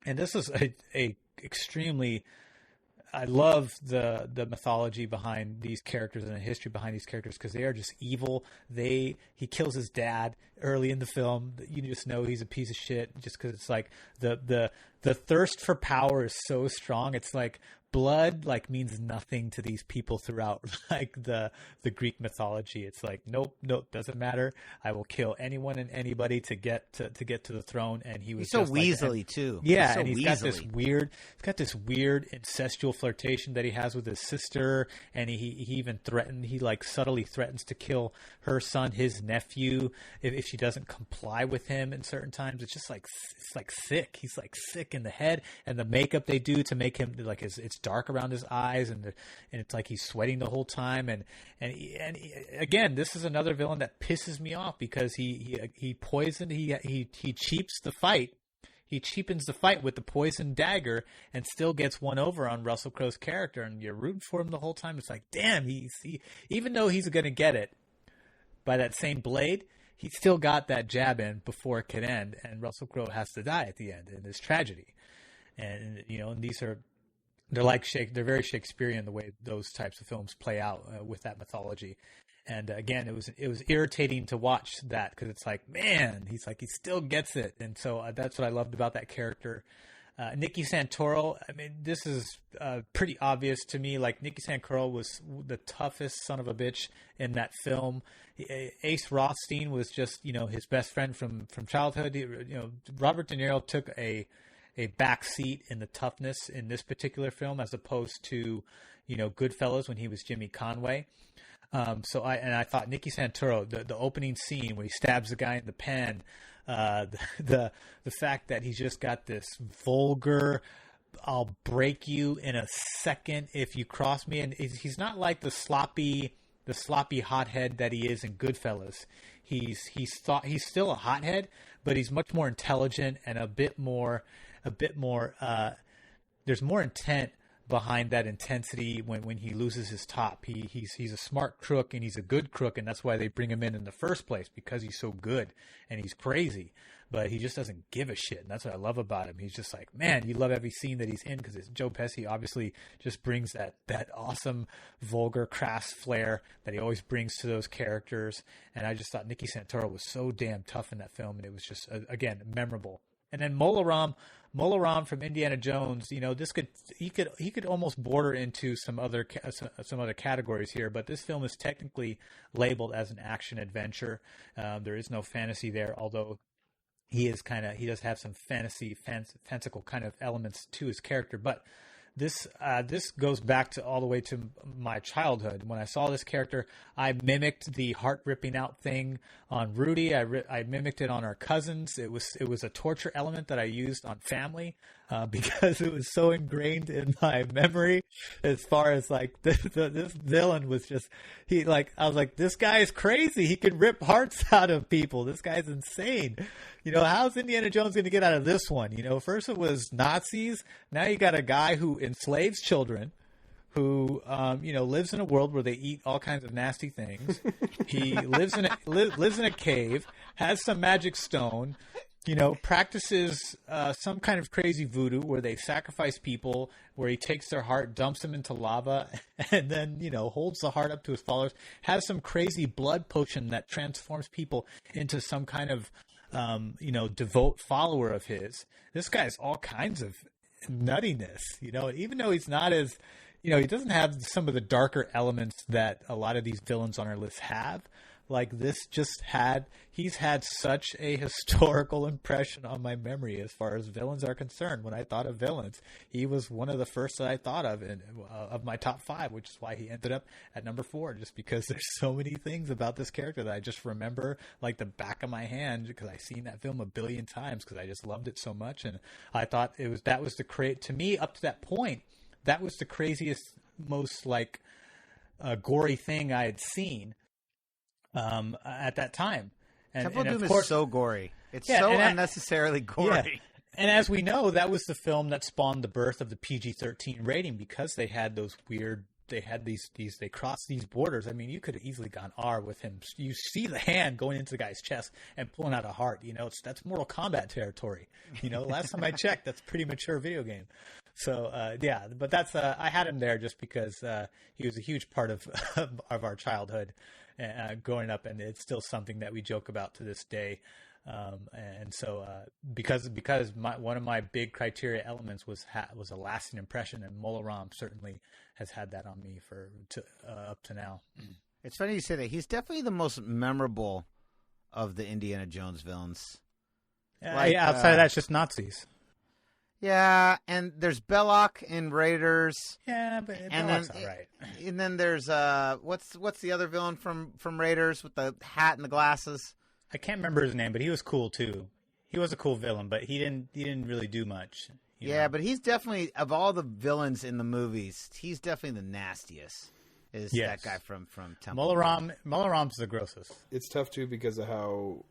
And this is a extremely, I love the mythology behind these characters and the history behind these characters, because they are just evil. He kills his dad early in the film. You just know he's a piece of shit, just because it's like the thirst for power is so strong. It's like blood means nothing to these people throughout the Greek mythology. It's like nope, doesn't matter. I will kill anyone and anybody to get to the throne. And he's so just weaselly too. Yeah, so and he's got this weird incestual flirtation that he has with his sister, and he even threatened. He subtly threatens to kill her son, his nephew, if she doesn't comply with him in certain times. It's just sick. He's sick in the head, and the makeup they do to make him it's dark around his eyes, and it's like he's sweating the whole time. And again, this is another villain that pisses me off, because he poisoned. He cheaps the fight. He cheapens the fight with the poisoned dagger and still gets one over on Russell Crowe's character, and you're rooting for him the whole time. It's like, damn, even though he's going to get it by that same blade, he still got that jab in before it could end, and Russell Crowe has to die at the end in this tragedy. And and these are. They're very Shakespearean, the way those types of films play out with that mythology. And again, it was irritating to watch that, because it's like, man, he still gets it. And so that's what I loved about that character. Nicky Santoro, this is pretty obvious to me. Nicky Santoro was the toughest son of a bitch in that film. Ace Rothstein was just, his best friend from childhood. Robert De Niro took a back seat in the toughness in this particular film, as opposed to, Goodfellas when he was Jimmy Conway. I thought Nicky Santoro, the opening scene where he stabs the guy in the pen, the fact that he's just got this vulgar, I'll break you in a second if you cross me, and he's not like the sloppy hothead that he is in Goodfellas. He's still a hothead, but he's much more intelligent and a bit more there's more intent behind that intensity when he loses his top. He's a smart crook, and he's a good crook, and that's why they bring him in the first place, because he's so good and he's crazy, but he just doesn't give a shit. And that's what I love about him. He's just like, man, you love every scene that he's in, because Joe Pesci obviously just brings that awesome, vulgar, crass flair that he always brings to those characters. And I just thought Nicky Santoro was so damn tough in that film, and it was just, again, memorable. And then Molla Rom from Indiana Jones, he could almost border into some other categories here, but this film is technically labeled as an action adventure. There is no fantasy there, although he does have some fanciful kind of elements to his character. But this goes back to all the way to my childhood. When I saw this character, I mimicked the heart ripping out thing on Rudy. I mimicked it on our cousins. It was a torture element that I used on family. because it was so ingrained in my memory. As far as like this villain was just I was like, this guy is crazy. He can rip hearts out of people. This guy's insane. How's Indiana Jones going to get out of this one? First it was Nazis. Now you got a guy who enslaves children, who lives in a world where they eat all kinds of nasty things. He lives in a cave, has some magic stone, practices some kind of crazy voodoo where they sacrifice people, where he takes their heart, dumps them into lava, and then holds the heart up to his followers. Has some crazy blood potion that transforms people into some kind of devout follower of his. This guy's all kinds of nuttiness, even though he's not as he doesn't have some of the darker elements that a lot of these villains on our list have. Like this he's had such a historical impression on my memory as far as villains are concerned. When I thought of villains, he was one of the first that I thought of of my top 5, which is why he ended up at number 4, just because there's so many things about this character that I just remember like the back of my hand, because I've seen that film a billion times because I just loved it so much. And I thought to me, up to that point, that was the craziest, most gory thing I had seen at that time. Temple Doom is so gory. It's so unnecessarily gory. Yeah. And as we know, that was the film that spawned the birth of the PG-13 rating, because they had they crossed these borders. I mean, you could have easily gone R with him. You see the hand going into the guy's chest and pulling out a heart. That's Mortal Kombat territory. Last time I checked, that's a pretty mature video game. So but that's I had him there just because he was a huge part of our childhood growing up, and it's still something that we joke about to this day. And so because one of my big criteria elements was a lasting impression, and Molla Rom certainly has had that on me up to now. It's funny you say that. He's definitely the most memorable of the Indiana Jones villains. Outside of that, it's just Nazis. Yeah, and there's Belloc in Raiders. Yeah, but Belloc's all right. And then there's what's the other villain from Raiders with the hat and the glasses? I can't remember his name, but he was cool too. He was a cool villain, but he didn't really do much. Yeah, but he's definitely, of all the villains in the movies, he's definitely the nastiest. That guy from Temple? Molla Rom's the grossest. It's tough too because of how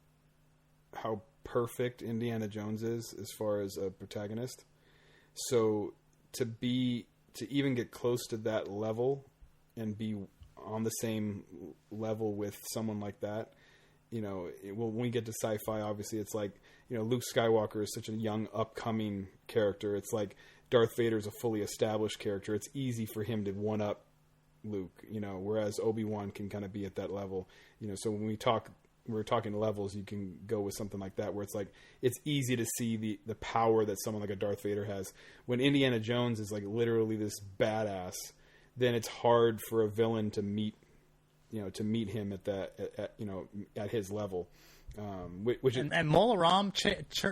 perfect Indiana Jones is as far as a protagonist. So to even get close to that level and be on the same level with someone like that, when we get to sci-fi, obviously it's like, Luke Skywalker is such a young upcoming character. It's like Darth Vader is a fully established character. It's easy for him to one up Luke, whereas Obi-Wan can kind of be at that level, so when we're talking levels, you can go with something like that where it's like it's easy to see the power that someone like a Darth Vader has. When Indiana Jones is like literally this badass, then it's hard for a villain to meet him at his level. And Molla Rom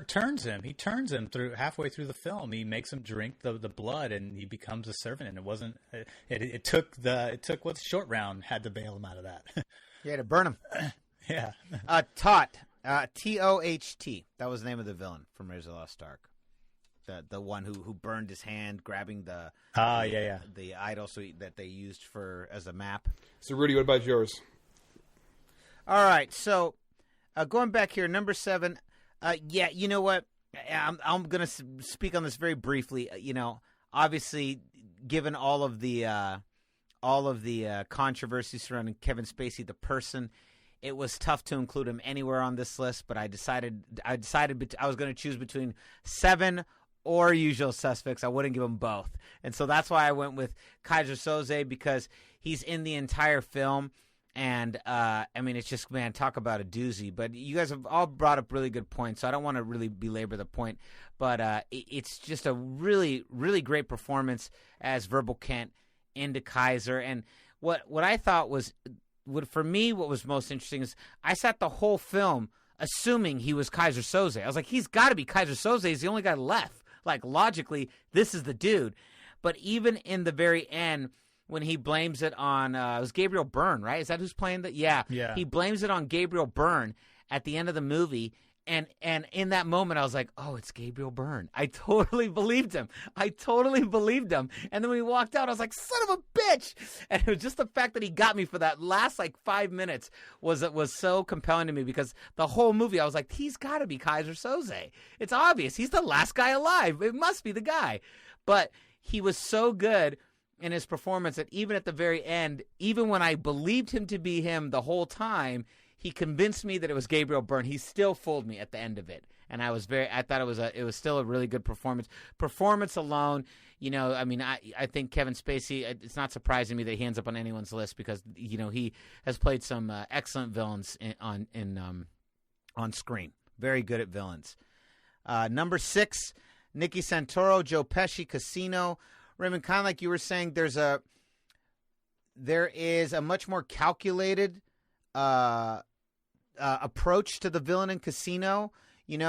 turns him. He turns him halfway through the film. He makes him drink the blood, and he becomes a servant. And it wasn't. It took what Short Round had to bail him out of that. You had to burn him. Yeah. Toht. T-O-H-T. That was the name of the villain from Raiders of the Lost Ark. The one who burned his hand grabbing the idol that they used as a map. So Rudy, what about yours? All right, so going back here, number 7. You know what? I'm going to speak on this very briefly. Obviously, given all of the controversy surrounding Kevin Spacey, the person, it was tough to include him anywhere on this list. But I decided I was going to choose between 7 or Usual Suspects. I wouldn't give them both, and so that's why I went with Kaiser Soze, because he's in the entire film. And, it's just, man, talk about a doozy. But you guys have all brought up really good points, so I don't want to really belabor the point. But it's just a really, really great performance as Verbal Kent into Kaiser. And what I thought was, for me, what was most interesting is I sat the whole film assuming he was Kaiser Soze. I was like, he's got to be Kaiser Soze. He's the only guy left. Like, logically, this is the dude. But even in the very end, when he blames it on, it was Gabriel Byrne, right? Is that who's playing that? Yeah. He blames it on Gabriel Byrne at the end of the movie, And in that moment, I was like, oh, it's Gabriel Byrne. I totally believed him. And then when he walked out, I was like, son of a bitch. And it was just the fact that he got me for that last, 5 minutes was so compelling to me, because the whole movie, I was like, he's got to be Kaiser Soze. It's obvious. He's the last guy alive. It must be the guy. But he was so good in his performance that even at the very end, even when I believed him to be him the whole time, he convinced me that it was Gabriel Byrne. He still fooled me at the end of it, and I thought it was still a really good performance. Performance alone, I think Kevin Spacey. It's not surprising to me that he ends up on anyone's list, because he has played some excellent villains on screen. Very good at villains. Number 6, Nicky Santoro, Joe Pesci, Casino. Raymond, kind of like you were saying, there is a much more calculated approach to the villain in Casino. In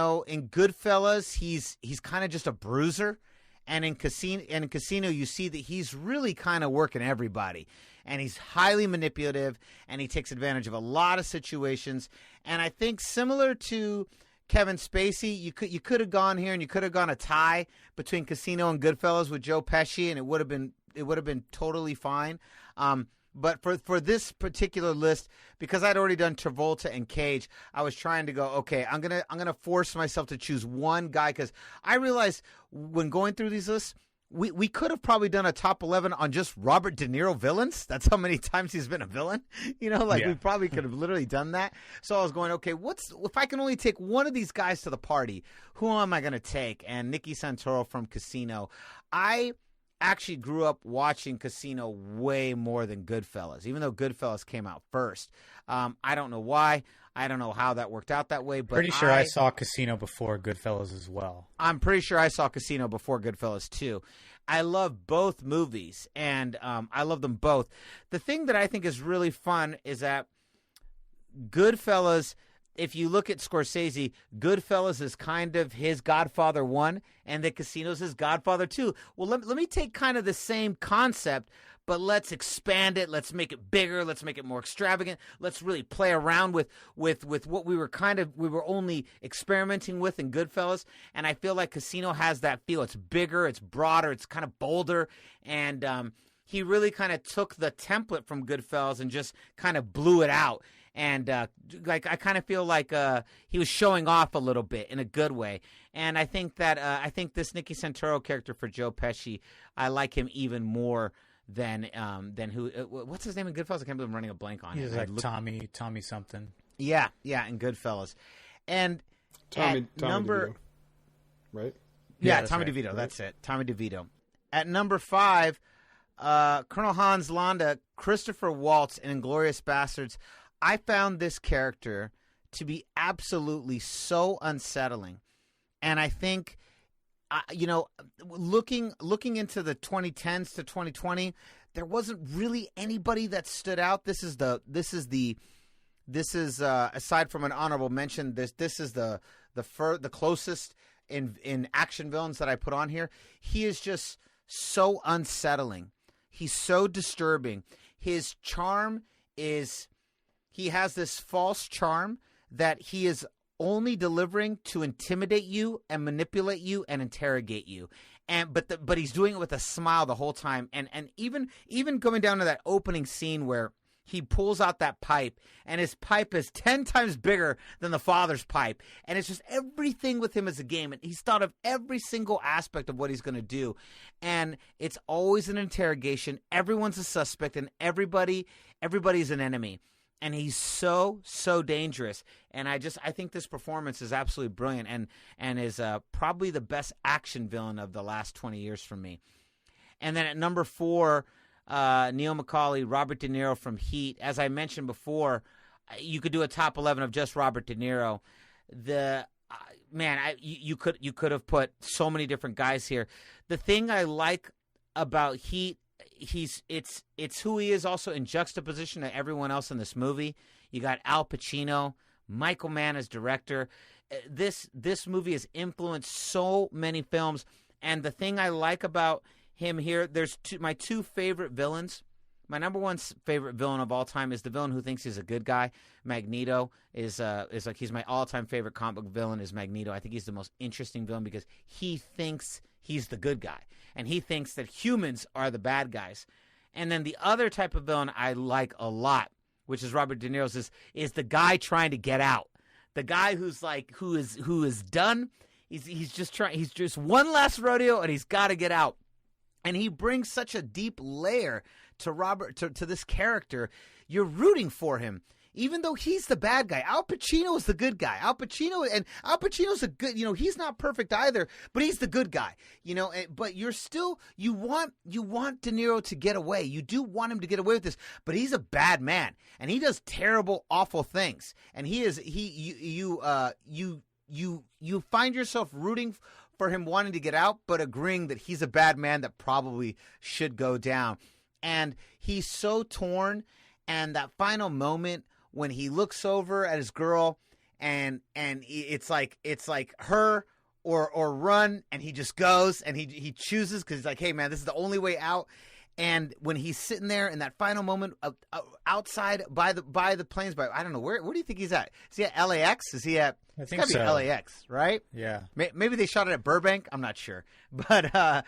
Goodfellas, he's kind of just a bruiser, and in Casino, you see that he's really kind of working everybody, and he's highly manipulative, and he takes advantage of a lot of situations. And I think similar to Kevin Spacey, you could have gone here, and you could have gone a tie between Casino and Goodfellas with Joe Pesci, and it would have been totally fine. But for this particular list, because I'd already done Travolta and Cage, I was trying to go, okay, I'm gonna force myself to choose one guy, because I realized when going through these lists, we could have probably done a top 11 on just Robert De Niro villains. That's how many times he's been a villain. We probably could have literally done that. So I was going, okay, if I can only take one of these guys to the party, who am I going to take? And Nicky Santoro from Casino. I actually grew up watching Casino way more than Goodfellas, even though Goodfellas came out first. I don't know why. I don't know how that worked out that way. But pretty sure I saw Casino before Goodfellas as well. I'm pretty sure I saw Casino before Goodfellas too. I love both movies, and I love them both. The thing that I think is really fun is that Goodfellas, if you look at Scorsese, Goodfellas is kind of his Godfather 1, and the Casino's his Godfather 2. Well, let me take kind of the same concept, but let's expand it. Let's make it bigger. Let's make it more extravagant. Let's really play around with what we were only experimenting with in Goodfellas. And I feel like Casino has that feel. It's bigger, it's broader, it's kind of bolder, and he really kind of took the template from Goodfellas and just kind of blew it out. And I kind of feel like he was showing off a little bit in a good way. And I think that this Nicky Santoro character for Joe Pesci, I like him even more than who? What's his name in Goodfellas? I can't believe I'm running a blank on it. He's like Tommy something. Yeah, in Goodfellas, and Tommy DeVito, right? Yeah, Tommy right. DeVito. Right? That's it. Tommy DeVito. At number 5, Colonel Hans Landa, Christopher Waltz in Inglourious Bastards. I found this character to be absolutely so unsettling, and I think, looking into the 2010s to 2020, there wasn't really anybody that stood out. This is aside from an honorable mention, this is the closest in action villains that I put on here. He is just so unsettling. He's so disturbing. His charm is. He has this false charm that he is only delivering to intimidate you and manipulate you and interrogate you, but he's doing it with a smile the whole time. And even going down to that opening scene where he pulls out that pipe, and his pipe is 10 times bigger than the father's pipe, and it's just everything with him is a game. And he's thought of every single aspect of what he's going to do, and it's always an interrogation. Everyone's a suspect, and everybody's an enemy. And he's so dangerous, and I think this performance is absolutely brilliant, and is probably the best action villain of the last 20 years for me. And then at number 4, Neil Mccauley, Robert De Niro from Heat. As I mentioned before, you could do a top 11 of just Robert De Niro. You could have put so many different guys here. The thing I like about Heat. It's who he is also in juxtaposition to everyone else in this movie. You got Al Pacino, Michael Mann as director. This movie has influenced so many films, and the thing I like about him here, there's my two favorite villains favorite villain of all time is the villain who thinks he's a good guy. Magneto is like he's my all-time favorite comic book villain is Magneto. I think he's the most interesting villain because he thinks he's the good guy and he thinks that humans are the bad guys. And then the other type of villain I like a lot, which is Robert De Niro's, is the guy trying to get out. The guy who's like who is done. He's just one last rodeo and he's got to get out. And he brings such a deep layer to this character. You're rooting for him, even though he's the bad guy. Al Pacino is the good guy. Al Pacino's a good. He's not perfect either, but he's the good guy. But you want De Niro to get away. You do want him to get away with this, but he's a bad man, and he does terrible, awful things. And you find yourself rooting for him wanting to get out, but agreeing that he's a bad man that probably should go down. And he's so torn. And that final moment when he looks over at his girl and it's like her or run, and he just goes and he chooses because he's like, hey man, this is the only way out. And when he's sitting there in that final moment outside by the planes, I don't know, where do you think he's at? Is he at LAX? Is he at? I It's think gotta so. be LAX, right? Yeah. Maybe they shot it at Burbank. I'm not sure, but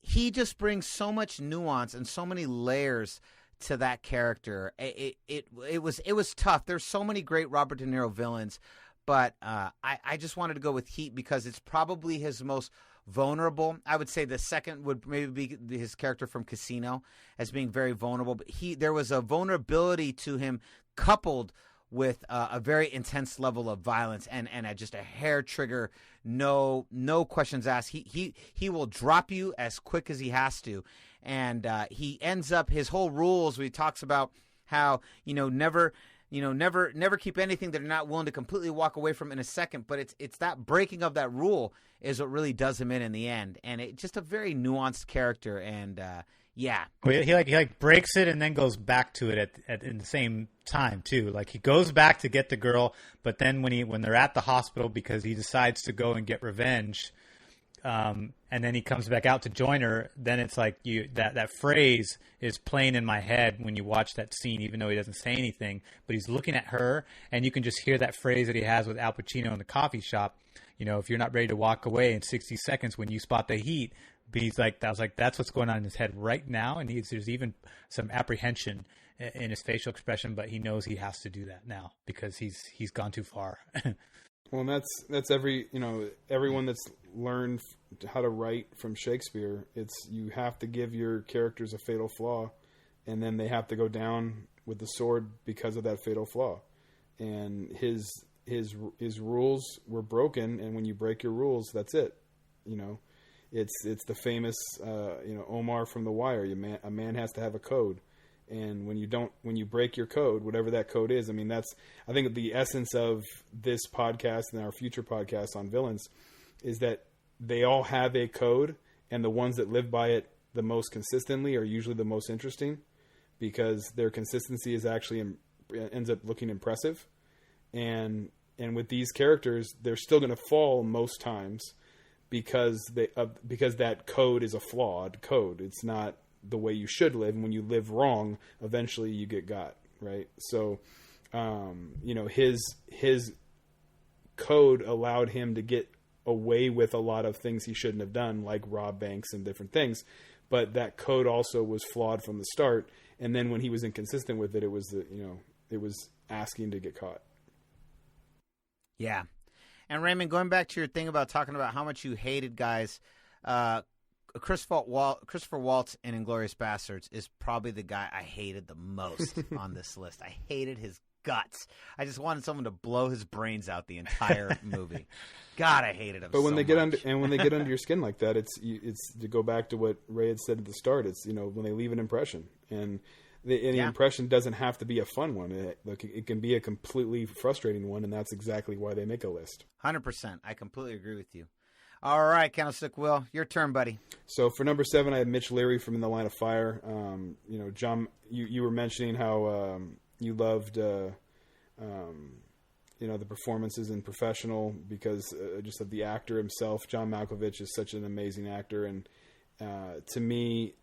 he just brings so much nuance and so many layers to that character. It was tough. There's so many great Robert De Niro villains, but I just wanted to go with Heat because it's probably his most vulnerable. I would say the second would maybe be his character from Casino as being very vulnerable, but there was a vulnerability to him coupled with a very intense level of violence and just a hair trigger, no questions asked. He will drop you as quick as he has to, and he ends up his whole rules. Where he talks about how never keep anything that you're not willing to completely walk away from in a second. But it's that breaking of that rule is what really does him in the end, and it's just a very nuanced character. And yeah, he breaks it and then goes back to it in the same time too. Like he goes back to get the girl, but then when they're at the hospital because he decides to go and get revenge, and then he comes back out to join her. Then it's like that phrase is playing in my head when you watch that scene, even though he doesn't say anything, but he's looking at her, and you can just hear that phrase that he has with Al Pacino in the coffee shop. If you're not ready to walk away in 60 seconds when you spot the heat. But that's what's going on in his head right now, and there's even some apprehension in his facial expression, but he knows he has to do that now because he's gone too far. Well, and that's everyone that's learned how to write from Shakespeare. It's you have to give your characters a fatal flaw, and then they have to go down with the sword because of that fatal flaw. And his rules were broken, and when you break your rules, that's it. It's the famous Omar from The Wire. A man has to have a code, and when you break your code, whatever that code is, I think the essence of this podcast and our future podcasts on villains is that they all have a code, and the ones that live by it the most consistently are usually the most interesting because their consistency is actually ends up looking impressive, and with these characters, they're still going to fall most times. Because that code is a flawed code. It's not the way you should live. And when you live wrong, eventually you get got, right? So, his code allowed him to get away with a lot of things he shouldn't have done, like rob banks and different things. But that code also was flawed from the start. And then when he was inconsistent with it, it was asking to get caught. Yeah. And Raymond, going back to your thing about talking about how much you hated guys, Christopher Waltz in Inglourious Bastards is probably the guy I hated the most on this list. I hated his guts. I just wanted someone to blow his brains out the entire movie. God, I hated him. But when so they get much. when they get under your skin like that, it's to go back to what Ray had said at the start. It's when they leave an impression, and the impression doesn't have to be a fun one. It can be a completely frustrating one, and that's exactly why they make a list. 100%. I completely agree with you. All right, Candlestick Will, your turn, buddy. So for number 7, I have Mitch Leary from In the Line of Fire. John, you were mentioning how you loved the performances in Professional because just of the actor himself. John Malkovich is such an amazing actor, and to me,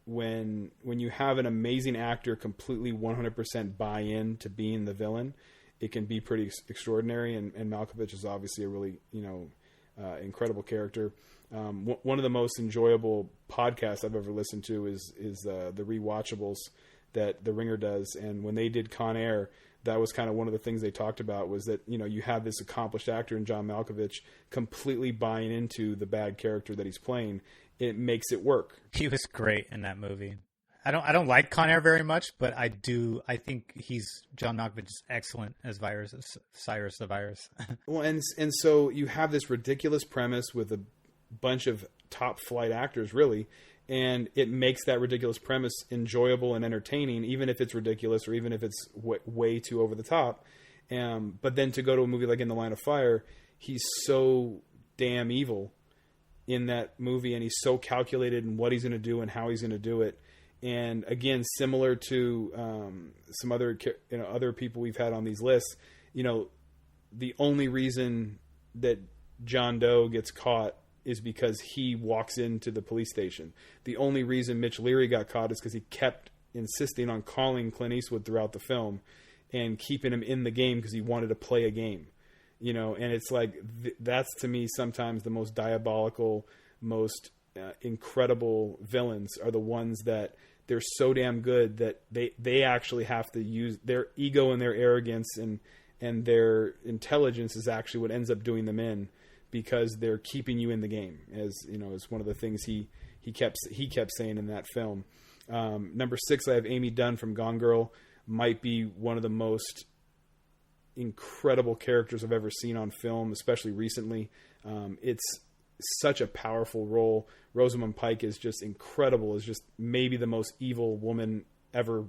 when you have an amazing actor completely 100% buy in to being the villain, it can be pretty extraordinary. And Malkovich is obviously a really, incredible character. One of the most enjoyable podcasts I've ever listened to is the Rewatchables that The Ringer does. And when they did Con Air, that was kind of one of the things they talked about, was that, you have this accomplished actor in John Malkovich completely buying into the bad character that he's playing. It makes it work. He was great in that movie. I don't like Con Air very much, but I think John Malkovich is excellent as Cyrus the Virus. Well, and so you have this ridiculous premise with a bunch of top flight actors, really, and it makes that ridiculous premise enjoyable and entertaining, even if it's ridiculous or even if it's way too over the top. But then to go to a movie like In the Line of Fire, he's so damn evil in that movie, and he's so calculated in what he's going to do and how he's going to do it. And again, similar to some other other people we've had on these lists, the only reason that John Doe gets caught is because he walks into the police station. The only reason Mitch Leary got caught is because he kept insisting on calling Clint Eastwood throughout the film and keeping him in the game because he wanted to play a game. And it's like, that's to me sometimes the most diabolical, most incredible villains are the ones that they're so damn good that they actually have to use their ego and their arrogance and their intelligence is actually what ends up doing them in, because they're keeping you in the game, as is one of the things he kept saying in that film. Number 6, I have Amy Dunne from Gone Girl. Might be one of the most incredible characters I've ever seen on film, especially recently. It's such a powerful role. Rosamund Pike is just incredible, is just maybe the most evil woman ever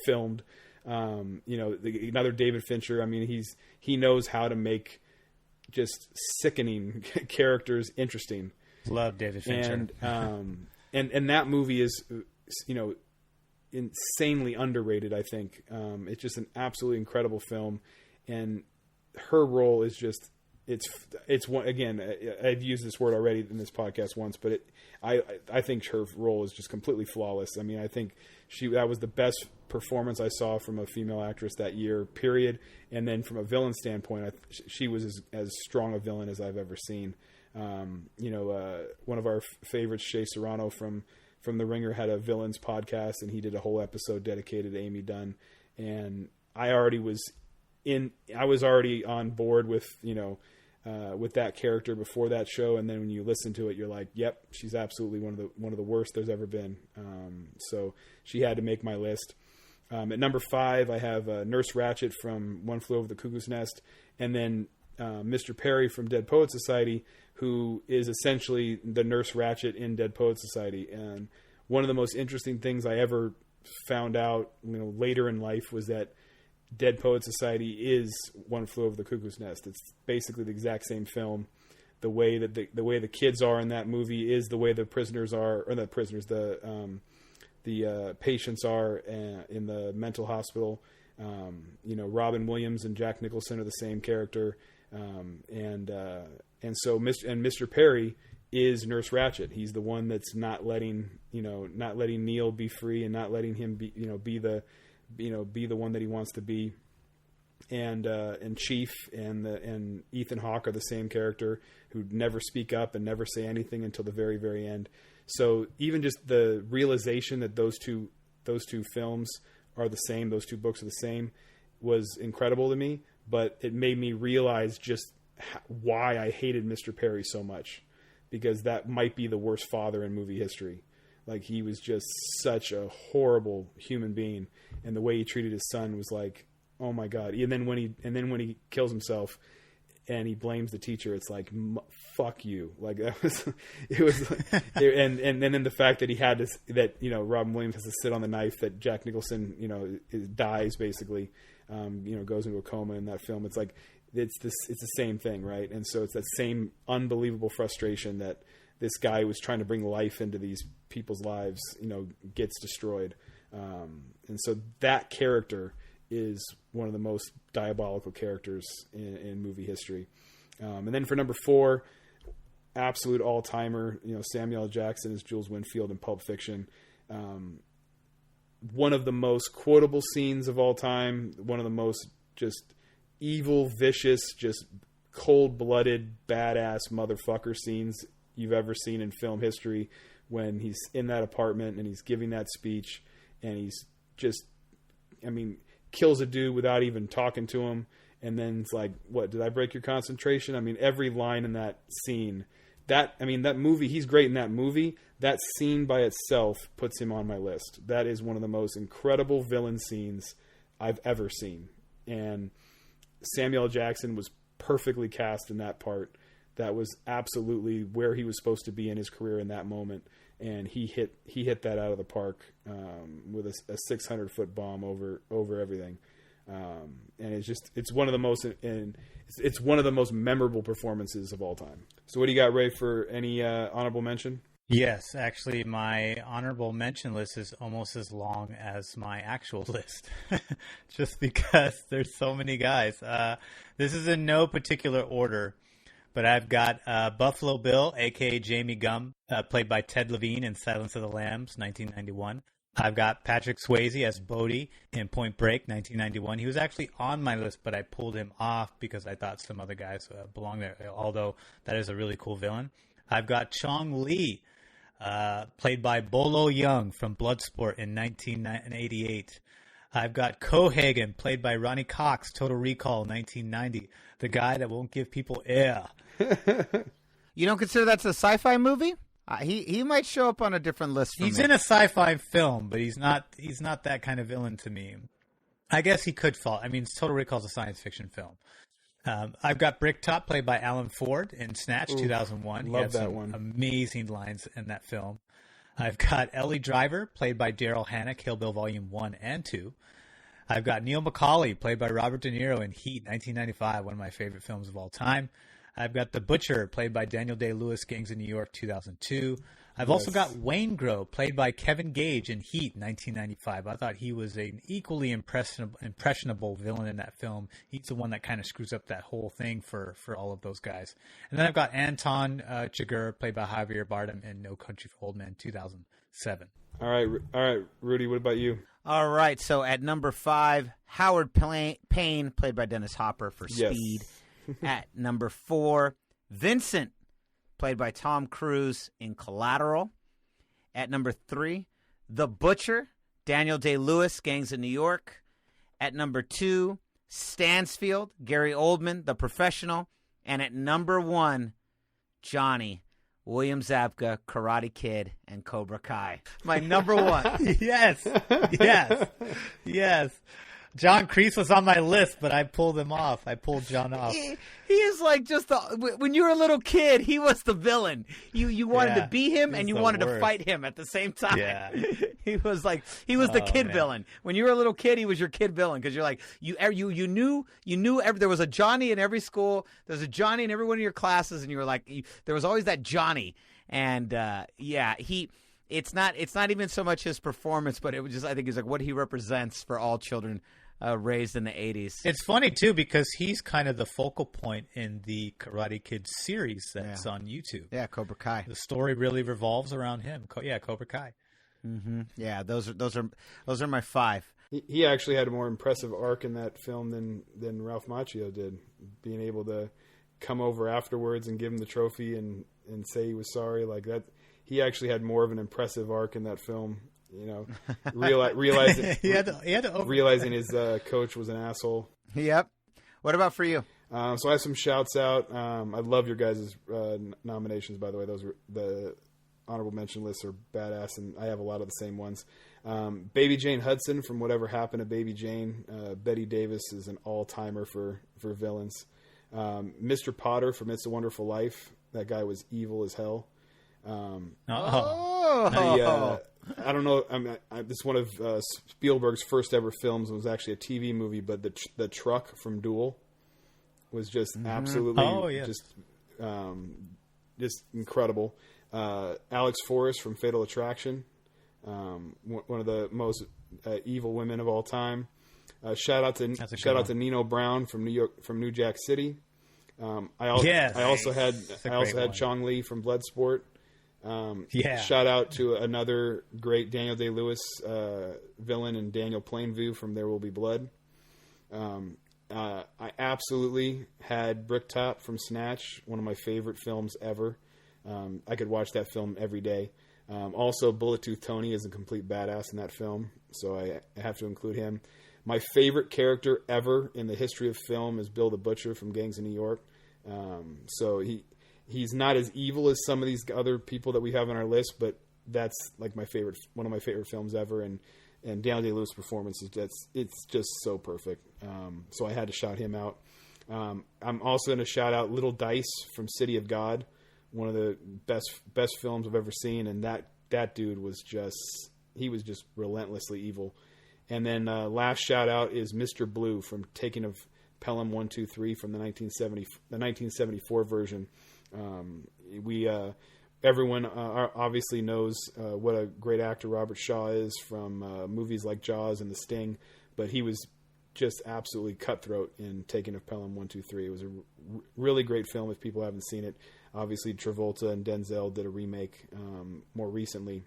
filmed. Another David Fincher. I mean, he knows how to make just sickening characters interesting. Love David Fincher. And that movie is, insanely underrated, I think. It's just an absolutely incredible film. And her role is just, it's one, again, I've used this word already in this podcast once, but I think her role is just completely flawless. I mean, I think that was the best performance I saw from a female actress that year, period. And then from a villain standpoint, she was as strong a villain as I've ever seen. One of our favorites, Shea Serrano from The Ringer, had a villains podcast, and he did a whole episode dedicated to Amy Dunne. And I was already on board with that character before that show, and then when you listen to it, you're like, "Yep, she's absolutely one of the worst there's ever been." So she had to make my list. At number 5, I have Nurse Ratched from One Flew Over the Cuckoo's Nest, and then Mr. Perry from Dead Poets Society, who is essentially the Nurse Ratched in Dead Poets Society. And one of the most interesting things I ever found out, later in life, was that Dead Poets Society is One Flew Over the Cuckoo's Nest. It's basically the exact same film. The way that the way the kids are in that movie is the way the prisoners are, or the prisoners, the patients are in the mental hospital. Robin Williams and Jack Nicholson are the same character, and so Mr. Perry is Nurse Ratched. He's the one that's not letting Neil be free and not letting him be the one that he wants to be. And Chief and Ethan Hawke are the same character, who never speak up and never say anything until the very, very end. So even just the realization that those two films are the same, those two books are the same, was incredible to me. But it made me realize just why I hated Mr. Perry so much, because that might be the worst father in movie history. Like, he was just such a horrible human being, and the way he treated his son was like, oh my God. And then when he kills himself and he blames the teacher, it's like, fuck you. Like, and then the fact that he had to, that, Robin Williams has to sit on the knife, that Jack Nicholson, dies basically, goes into a coma in that film. It's like, it's the same thing, right? And so it's that same unbelievable frustration that this guy who was trying to bring life into these people's lives, gets destroyed. And so that character is one of the most diabolical characters in movie history. And then for number 4, absolute all-timer, Samuel L. Jackson as Jules Winfield in Pulp Fiction. One of the most quotable scenes of all time. One of the most just evil, vicious, just cold-blooded, badass motherfucker scenes you've ever seen in film history, when he's in that apartment and he's giving that speech and he's just, kills a dude without even talking to him. And then it's like, what, did I break your concentration? Every line in that scene, that movie, he's great in that movie. That scene by itself puts him on my list. That is one of the most incredible villain scenes I've ever seen. And Samuel L. Jackson was perfectly cast in that part. That was absolutely where he was supposed to be in his career in that moment. And he hit that out of the park with a 600-foot bomb over everything. And it's one of the most memorable performances of all time. So what do you got, Ray, for any honorable mention? Yes, actually, my honorable mention list is almost as long as my actual list, just because there's so many guys. This is in no particular order, but I've got Buffalo Bill, a.k.a. Jamie Gumb, played by Ted Levine in Silence of the Lambs, 1991. I've got Patrick Swayze as Bodhi in Point Break, 1991. He was actually on my list, but I pulled him off because I thought some other guys belonged there, although that is a really cool villain. I've got Chong Li, played by Bolo Young from Bloodsport in 1988. I've got Cohagen, played by Ronnie Cox, Total Recall, 1990. The guy that won't give people air. You don't consider that's a sci-fi movie? He might show up on a different list for He's me. in a sci-fi film, but he's not that kind of villain to me. I guess he could fall. Total Recall is a science fiction film. I've got Bricktop, played by Alan Ford in Snatch, 2001. Love that one. Amazing lines in that film. I've got Ellie Driver, played by Daryl Hannah, Kill Bill Volume 1 and 2. I've got Neil McCauley, played by Robert De Niro in Heat, 1995, one of my favorite films of all time. I've got The Butcher, played by Daniel Day-Lewis, Gangs of New York, 2002. I've also got Waingro, played by Kevin Gage in Heat, 1995. I thought he was an equally impressionable villain in that film. He's the one that kind of screws up that whole thing for all of those guys. And then I've got Anton Chigurh, played by Javier Bardem in No Country for Old Men, 2007. All right, Rudy, what about you? All right, so at number 5, Howard Payne, played by Dennis Hopper for Speed. At number 4, Vincent, played by Tom Cruise in Collateral. At number 3, The Butcher, Daniel Day-Lewis, Gangs of New York. At number 2, Stansfield, Gary Oldman, The Professional. And at number 1, Johnny, William Zabka, Karate Kid, and Cobra Kai. My number 1. Yes. John Kreese was on my list, but I pulled him off. I pulled John off. He is like when you were a little kid, he was the villain. You wanted to be him and you wanted to fight him at the same time. Yeah. He was the kid villain. When you were a little kid, he was your kid villain because you're like you knew there was a Johnny in every school. There's a Johnny in every one of your classes, and you were like there was always that Johnny. And it's not even so much his performance, but it was just I think it's like what he represents for all children raised in the 80s. It's funny, too, because he's kind of the focal point in the Karate Kid series that's on YouTube. Yeah, Cobra Kai. The story really revolves around him. Cobra Kai. Mm-hmm. Yeah, those are my 5. He actually had a more impressive arc in that film than Ralph Macchio did, being able to come over afterwards and give him the trophy and say he was sorry. Like that, he actually had more of an impressive arc in that film. Realizing realizing his coach was an asshole. Yep. What about for you? So I have some shouts out. I love your guys' nominations, by the way. Those were the honorable mention lists are badass, and I have a lot of the same ones. Baby Jane Hudson from Whatever Happened to Baby Jane. Betty Davis is an all-timer for villains. Mr. Potter from It's a Wonderful Life. That guy was evil as hell. I don't know. This is one of Spielberg's first ever films. It was actually a TV movie, but the truck from Duel was just absolutely just incredible. Alex Forrest from Fatal Attraction, one of the most evil women of all time. Shout out to Nino Brown from New Jack City. I also had Chong Li from Bloodsport. Shout out to another great Daniel Day-Lewis villain in Daniel Plainview from There Will Be Blood. I absolutely had Bricktop from Snatch, one of my favorite films ever. I could watch that film every day. Also, Bullet-Tooth Tony is a complete badass in that film, so I have to include him. My favorite character ever in the history of film is Bill the Butcher from Gangs of New York. So he's not as evil as some of these other people that we have on our list, but that's like one of my favorite films ever. And Daniel Day-Lewis' performance it's just so perfect. So I had to shout him out. I'm also going to shout out Little Dice from City of God, one of the best films I've ever seen. And that dude was just relentlessly evil. And then last shout out is Mr. Blue from Taking of Pelham 123 from the 1974 version. Everyone obviously knows what a great actor Robert Shaw is from movies like Jaws and The Sting, but he was just absolutely cutthroat in Taking of Pelham 123. It was a really great film if people haven't seen it. Obviously, Travolta and Denzel did a remake more recently,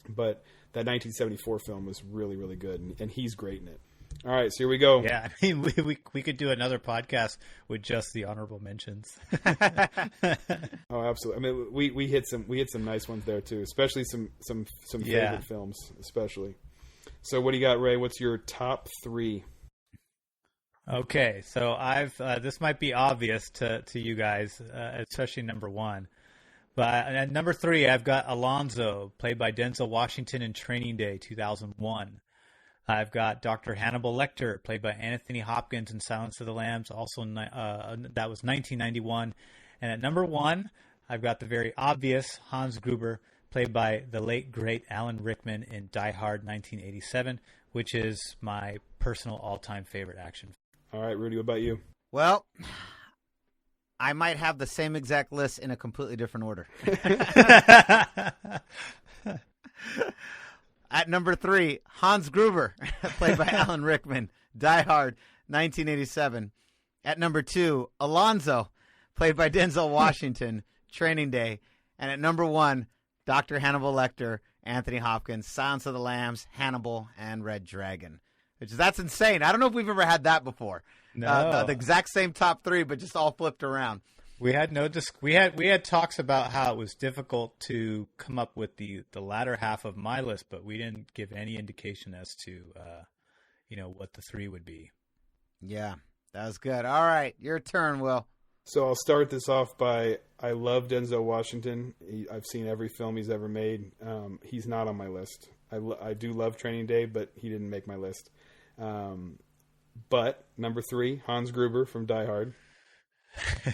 but that 1974 film was really, really good, and he's great in it. All right, so here we go. Yeah, I mean, we could do another podcast with just the honorable mentions. Oh, absolutely. I mean, we hit some nice ones there too, especially some favorite films, especially. So, what do you got, Ray? What's your top 3? Okay, so I've this might be obvious to you guys, especially number 1. But at number 3, I've got Alonzo, played by Denzel Washington in Training Day, 2001. I've got Dr. Hannibal Lecter, played by Anthony Hopkins in Silence of the Lambs, also that was 1991. And at number 1, I've got the very obvious Hans Gruber, played by the late, great Alan Rickman in Die Hard 1987, which is my personal all-time favorite action. All right, Rudy, what about you? Well, I might have the same exact list in a completely different order. At number 3, Hans Gruber, played by Alan Rickman, Die Hard, 1987. At number 2, Alonzo, played by Denzel Washington, Training Day. And at number 1, Dr. Hannibal Lecter, Anthony Hopkins, Silence of the Lambs, Hannibal, and Red Dragon. That's insane. I don't know if we've ever had that before. No. The exact same top 3, but just all flipped around. We had we had talks about how it was difficult to come up with the latter half of my list, but we didn't give any indication as to what the 3 would be. Yeah, that was good. All right, your turn, Will. So I'll start this off by I love Denzel Washington. I've seen every film he's ever made. He's not on my list. I do love Training Day, but he didn't make my list. But number 3, Hans Gruber from Die Hard.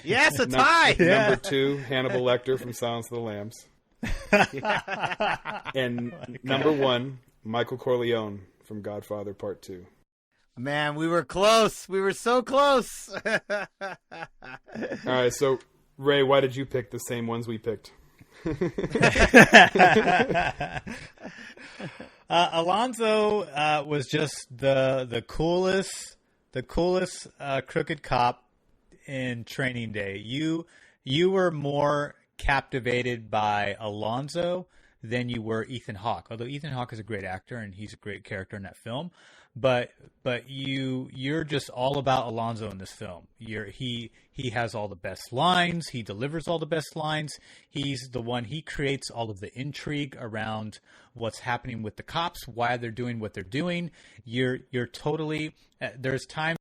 Yes, a tie. Number 2, Hannibal Lecter from Silence of the Lambs. And number 1, Michael Corleone from Godfather Part 2. Man, we were close. We were so close. All right, so Ray, why did you pick the same ones we picked? Alonzo was just the coolest crooked cop in Training Day. You were more captivated by Alonzo than you were Ethan Hawke. Although Ethan Hawke is a great actor and he's a great character in that film, but you're just all about Alonzo in this film. He has all the best lines. He delivers all the best lines. He creates all of the intrigue around what's happening with the cops, why they're doing what they're doing. You're totally there's times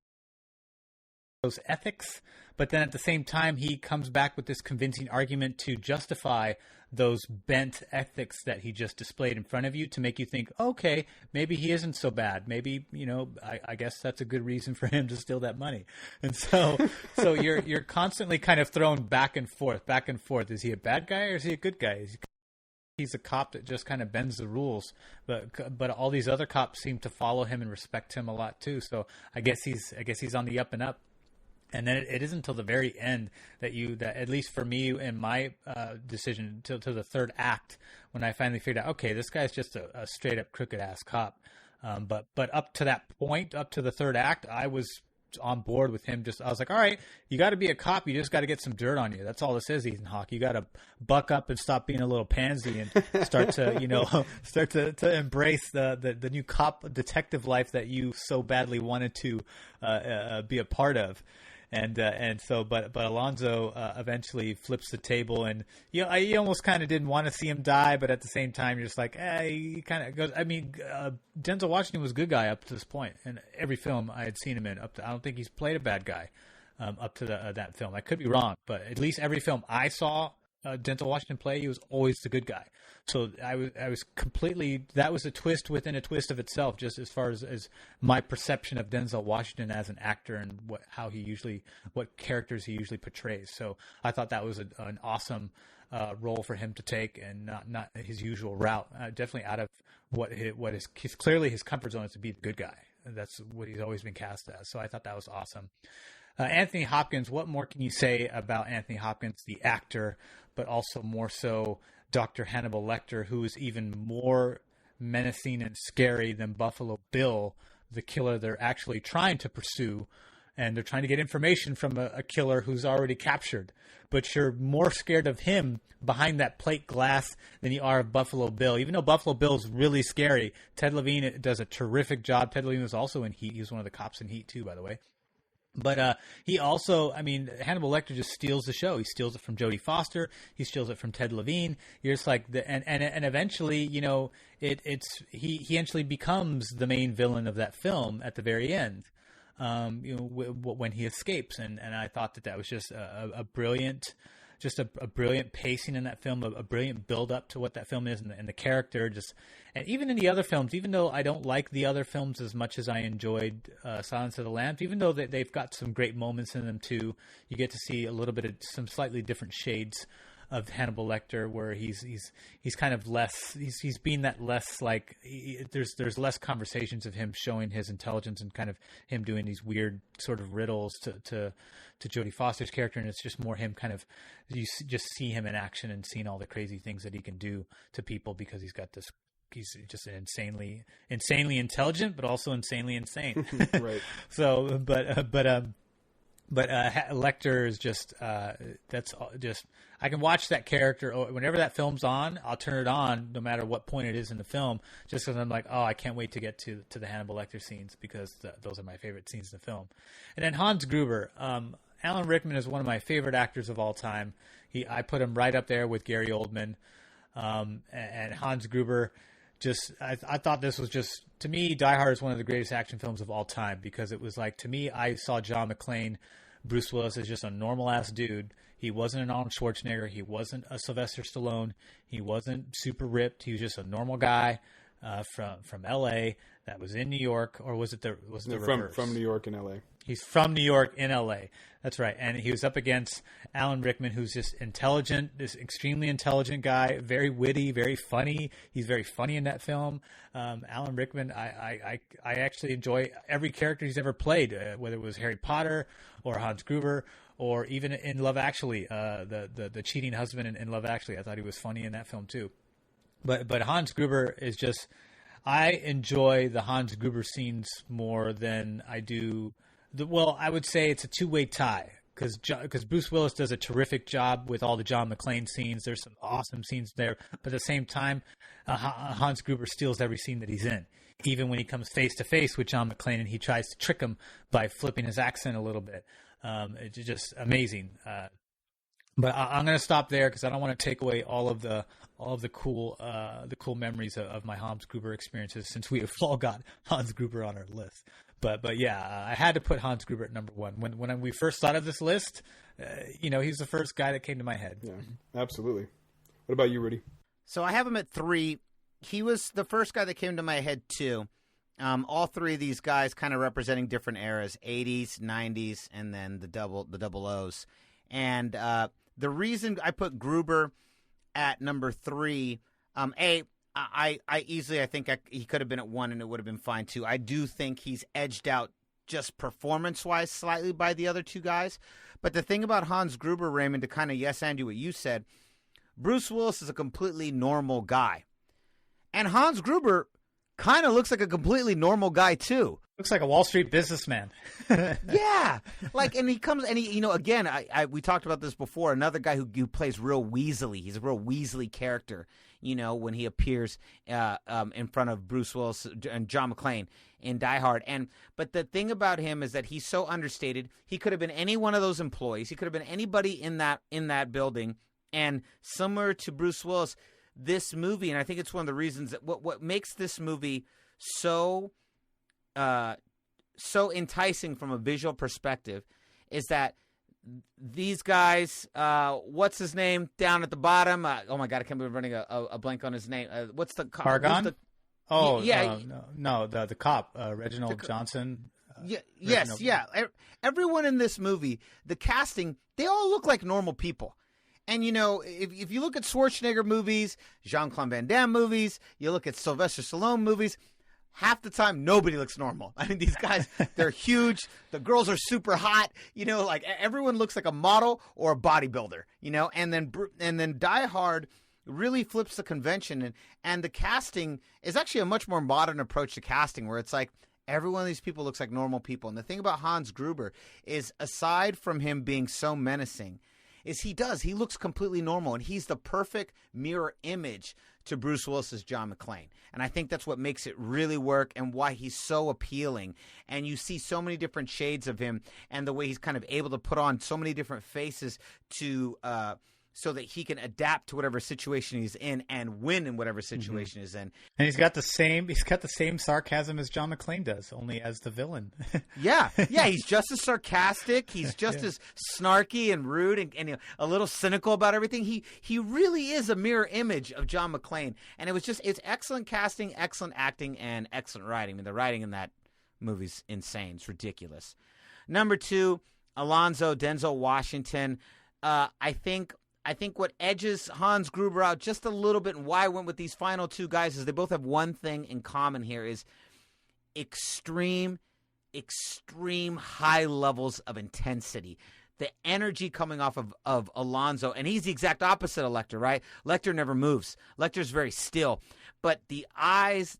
those ethics, but then at the same time he comes back with this convincing argument to justify those bent ethics that he just displayed in front of you to make you think, okay, maybe he isn't so bad. Maybe, I guess that's a good reason for him to steal that money. And so you're constantly kind of thrown back and forth. Is he a bad guy or is he a good guy? He's a cop that just kind of bends the rules, but all these other cops seem to follow him and respect him a lot too. So I guess he's on the up and up. And then it isn't until the very end that at least for me in my decision to the third act, when I finally figured out, okay, this guy's just a straight up crooked ass cop. But up to that point, up to the third act, I was on board with him. I was like, all right, you got to be a cop. You just got to get some dirt on you. That's all this is, Ethan Hawke. You got to buck up and stop being a little pansy and start to, start to embrace the new cop detective life that you so badly wanted to be a part of. And so, but Alonzo eventually flips the table, and you almost kind of didn't want to see him die, but at the same time, you're just like, he kind of goes. I mean, Denzel Washington was a good guy up to this point, and every film I had seen him in, I don't think he's played a bad guy up to that film. I could be wrong, but at least every film I saw Denzel Washington play, he was always the good guy. So I was completely, that was a twist within a twist of itself, just as far as my perception of Denzel Washington as an actor and what characters he usually portrays. So I thought that was an awesome role for him to take, and not his usual route. Definitely out of what is clearly his comfort zone is to be the good guy. That's what he's always been cast as. So I thought that was awesome. Anthony Hopkins, what more can you say about Anthony Hopkins, the actor, but also more so Dr. Hannibal Lecter, who is even more menacing and scary than Buffalo Bill, the killer they're actually trying to pursue, and they're trying to get information from a killer who's already captured. But you're more scared of him behind that plate glass than you are of Buffalo Bill. Even though Buffalo Bill's really scary, Ted Levine does a terrific job. Ted Levine was also in Heat. He was one of the cops in Heat too, by the way. But he also, I mean, Hannibal Lecter just steals the show. He steals it from Jodie Foster. He steals it from Ted Levine. You're just like, and eventually, he actually becomes the main villain of that film at the very end. When he escapes, and I thought that was just a brilliant pacing in that film, a brilliant build up to what that film is, and the character and even in the other films, even though I don't like the other films as much as I enjoyed Silence of the Lambs, even though they've got some great moments in them too, you get to see a little bit of some slightly different shades of Hannibal Lecter, where he's kind of less, he's being that less like, there's less conversations of him showing his intelligence and kind of him doing these weird sort of riddles to Jodie Foster's character, and it's just more him kind of, just see him in action and seeing all the crazy things that he can do to people, because he's just insanely intelligent, but also insanely insane. Right. So, but Lecter is just I can watch that character whenever that film's on. I'll turn it on no matter what point it is in the film, just because I'm like, oh, I can't wait to get to the Hannibal Lecter scenes, because those are my favorite scenes in the film. And then Hans Gruber, Alan Rickman is one of my favorite actors of all time. I put him right up there with Gary Oldman, and Hans Gruber. I thought this was just, to me, Die Hard is one of the greatest action films of all time, because it was like, to me, I saw John McClane, Bruce Willis, as just a normal ass dude. He wasn't an Arnold Schwarzenegger. He wasn't a Sylvester Stallone. He wasn't super ripped. He was just a normal guy from L.A. that was in New York, or was it the reverse? From New York and L.A. He's from New York in L.A. That's right. And he was up against Alan Rickman, who's just intelligent, this extremely intelligent guy, very witty, very funny. He's very funny in that film. Alan Rickman, I actually enjoy every character he's ever played, whether it was Harry Potter or Hans Gruber, or even in Love Actually, the cheating husband in Love Actually. I thought he was funny in that film too. But Hans Gruber is just, I enjoy the Hans Gruber scenes more than I do. I would say it's a two-way tie, because Bruce Willis does a terrific job with all the John McClane scenes. There's some awesome scenes there, but at the same time, Hans Gruber steals every scene that he's in. Even when he comes face to face with John McClane and he tries to trick him by flipping his accent a little bit, it's just amazing. But I'm going to stop there, because I don't want to take away all of the cool memories of my Hans Gruber experiences, since we have all got Hans Gruber on our list. But yeah, I had to put Hans Gruber at number one. When we first thought of this list, he's the first guy that came to my head. Yeah, absolutely. What about you, Rudy? So I have him at 3. He was the first guy that came to my head too. All three of these guys kind of representing different eras: 80s, 90s, and then the double O's. And the reason I put Gruber at number 3, I easily, he could have been at 1 and it would have been fine too. I do think he's edged out just performance-wise slightly by the other two guys. But the thing about Hans Gruber, Raymond, to kind of yes-and what you said, Bruce Willis is a completely normal guy. And Hans Gruber kind of looks like a completely normal guy too. Looks like a Wall Street businessman. Yeah, like, and he comes and he, again, we talked about this before. Another guy who plays real weaselly. He's a real weaselly character. When he appears in front of Bruce Willis and John McClane in Die Hard. But the thing about him is that he's so understated. He could have been any one of those employees. He could have been anybody in that building. And similar to Bruce Willis, this movie, and I think it's one of the reasons that what makes this movie so enticing from a visual perspective is that these guys, what's his name down at the bottom? Oh my God, I can't believe I'm running a blank on his name. What's the Argon? Yeah. No, the cop, Reginald Johnson. Yes. Everyone in this movie, the casting, they all look like normal people. And, if you look at Schwarzenegger movies, Jean-Claude Van Damme movies, you look at Sylvester Stallone movies, half the time, nobody looks normal. I mean, these guys, they're huge. The girls are super hot. Like everyone looks like a model or a bodybuilder, and then Die Hard really flips the convention. And the casting is actually a much more modern approach to casting where it's like every one of these people looks like normal people. And the thing about Hans Gruber is, aside from him being so menacing, is he looks completely normal, and he's the perfect mirror image to Bruce Willis's John McClane. And I think that's what makes it really work and why he's so appealing. And you see so many different shades of him and the way he's kind of able to put on so many different faces to so that he can adapt to whatever situation he's in and win in whatever situation he's in. And he's got the same sarcasm as John McClane does, only as the villain. Yeah, he's just as sarcastic. He's just as snarky and rude and a little cynical about everything. He really is a mirror image of John McClane. And it's excellent casting, excellent acting, and excellent writing. I mean, the writing in that movie's insane. It's ridiculous. Number 2, Alonzo, Denzel Washington. I think what edges Hans Gruber out just a little bit, and why I went with these final 2 guys, is they both have one thing in common here: is extreme high levels of intensity. The energy coming off of Alonzo, and he's the exact opposite of Lecter, right? Lecter never moves. Lecter's very still. But the eyes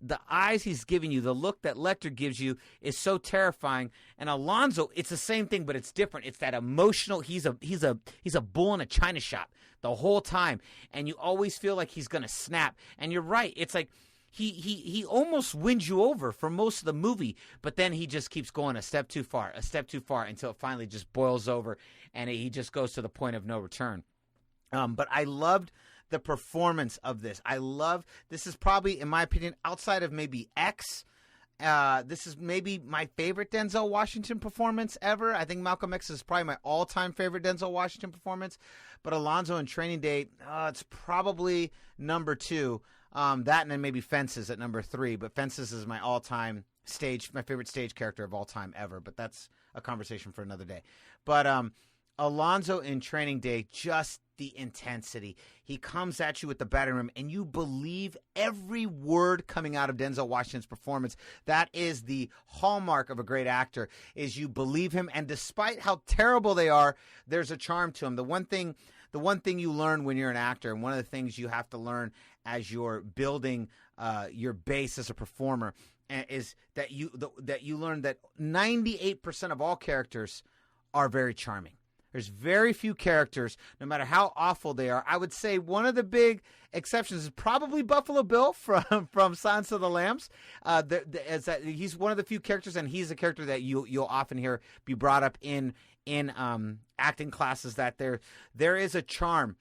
he's giving you, the look that Lecter gives you is so terrifying. And Alonzo, it's the same thing, but it's different. It's that emotional. He's a bull in a china shop the whole time, and you always feel like he's gonna snap. And you're right. It's like he almost wins you over for most of the movie, but then he just keeps going a step too far, until it finally just boils over, and he just goes to the point of no return. But I loved the performance of this. This is probably, in my opinion, outside of maybe X, this is maybe my favorite Denzel Washington performance ever. I think Malcolm X is probably my all-time favorite Denzel Washington performance. But Alonzo in Training Day, it's probably number 2. That and then maybe Fences at number 3. But Fences is my my favorite stage character of all time ever. But that's a conversation for another day. But Alonzo in Training Day, just the intensity. He comes at you with the batting ram, and you believe every word coming out of Denzel Washington's performance. That is the hallmark of a great actor, is you believe him, and despite how terrible they are, there's a charm to him. The one thing you learn when you're an actor, and one of the things you have to learn as you're building your base as a performer, is that you learn that 98% of all characters are very charming. There's very few characters, no matter how awful they are. I would say one of the big exceptions is probably Buffalo Bill from Silence of the Lambs. He's one of the few characters, and he's a character that you'll often hear be brought up in acting classes, that there is a charm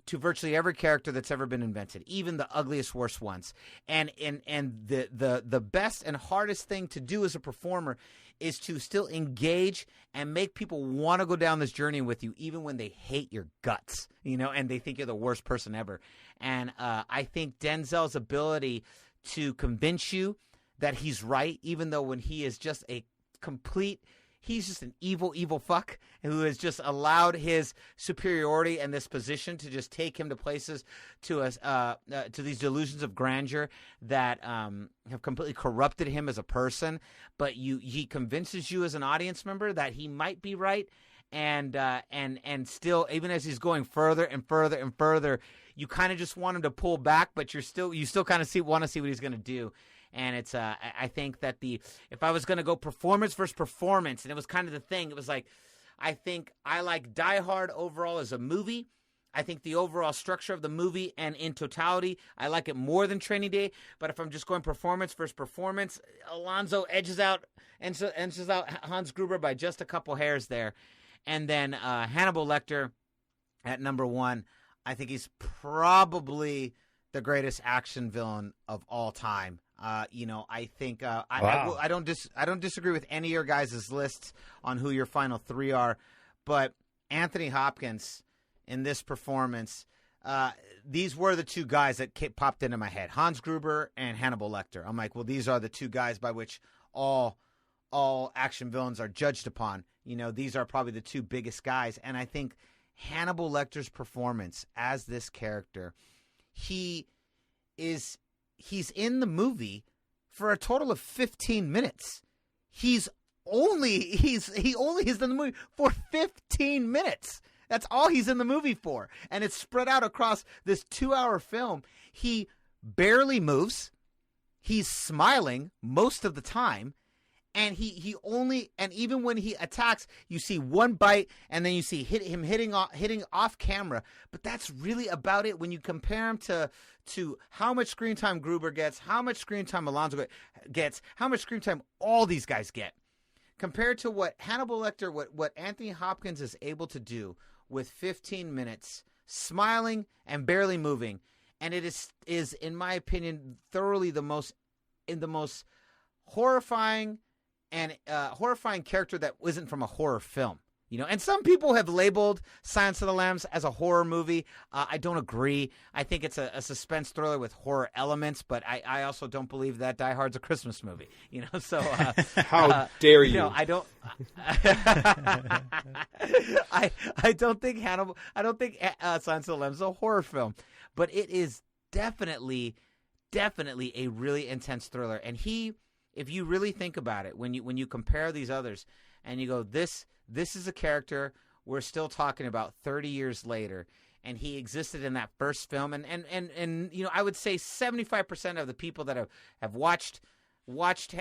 to virtually every character that's ever been invented, even the ugliest, worst ones. And the best and hardest thing to do as a performer is to still engage and make people want to go down this journey with you, even when they hate your guts, and they think you're the worst person ever. And I think Denzel's ability to convince you that he's right, even though when he is just he's just an evil fuck who has just allowed his superiority and this position to just take him to places, to these delusions of grandeur that have completely corrupted him as a person. But he convinces you as an audience member that he might be right, and still, even as he's going further and further and further, you kind of just want him to pull back, but you still kind of want to see what he's going to do. And it's I think that if I was going to go performance versus performance, and it was kind of the thing, it was like, I think I like Die Hard overall as a movie. I think the overall structure of the movie and in totality, I like it more than Training Day. But if I'm just going performance versus performance, Alonzo edges out Hans Gruber by just a couple hairs there. And then Hannibal Lecter at number 1. I think he's probably the greatest action villain of all time. I think Wow. I don't disagree with any of your guys' lists on who your final 3 are, but Anthony Hopkins in this performance, these were the 2 guys that popped into my head: Hans Gruber and Hannibal Lecter. I'm like, well, these are the 2 guys by which all action villains are judged upon. These are probably the 2 biggest guys, and I think Hannibal Lecter's performance as this character, he's in the movie for a total of 15 minutes. He only is in the movie for 15 minutes. That's all he's in the movie for. And it's spread out across this 2-hour film. He barely moves. He's smiling most of the time. And and even when he attacks, you see one bite, and then you see him hitting off camera. But that's really about it when you compare him to how much screen time Gruber gets, how much screen time Alonzo gets, how much screen time all these guys get. Compared to what Hannibal Lecter, what Anthony Hopkins is able to do with 15 minutes, smiling and barely moving. And it is in my opinion, thoroughly the most horrifying and horrifying character that isn't from a horror film. And some people have labeled Silence of the Lambs as a horror movie. I don't agree. I think it's a suspense thriller with horror elements, but I also don't believe that Die Hard's a Christmas movie. So how dare you? I don't. I don't think Hannibal. I don't think Silence of the Lambs is a horror film, but it is definitely a really intense thriller. And if you really think about it, when you compare these others, and you go, this is a character we're still talking about 30 years later, and he existed in that first film. And I would say 75% of the people that have watched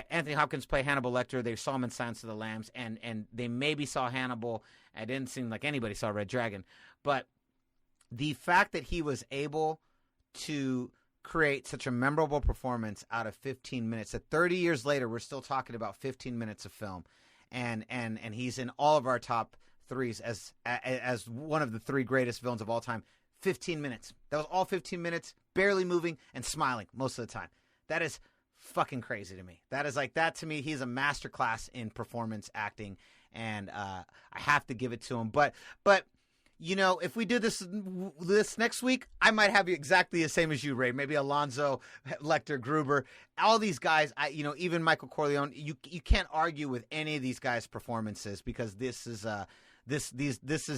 Anthony Hopkins play Hannibal Lecter, they saw him in Silence of the Lambs, and they maybe saw Hannibal. It didn't seem like anybody saw Red Dragon. But the fact that he was able to create such a memorable performance out of 15 minutes, that 30 years later we're still talking about 15 minutes of film. And he's in all of our top 3s as one of the 3 greatest villains of all time. 15 minutes. That was all 15 minutes, barely moving and smiling most of the time. That is fucking crazy to me. That to me, he's a masterclass in performance acting, and I have to give it to him. But if we do this next week, I might have you exactly the same as you, Ray. Maybe Alonzo, Lecter, Gruber, all these guys. Even Michael Corleone. You can't argue with any of these guys' performances, because this is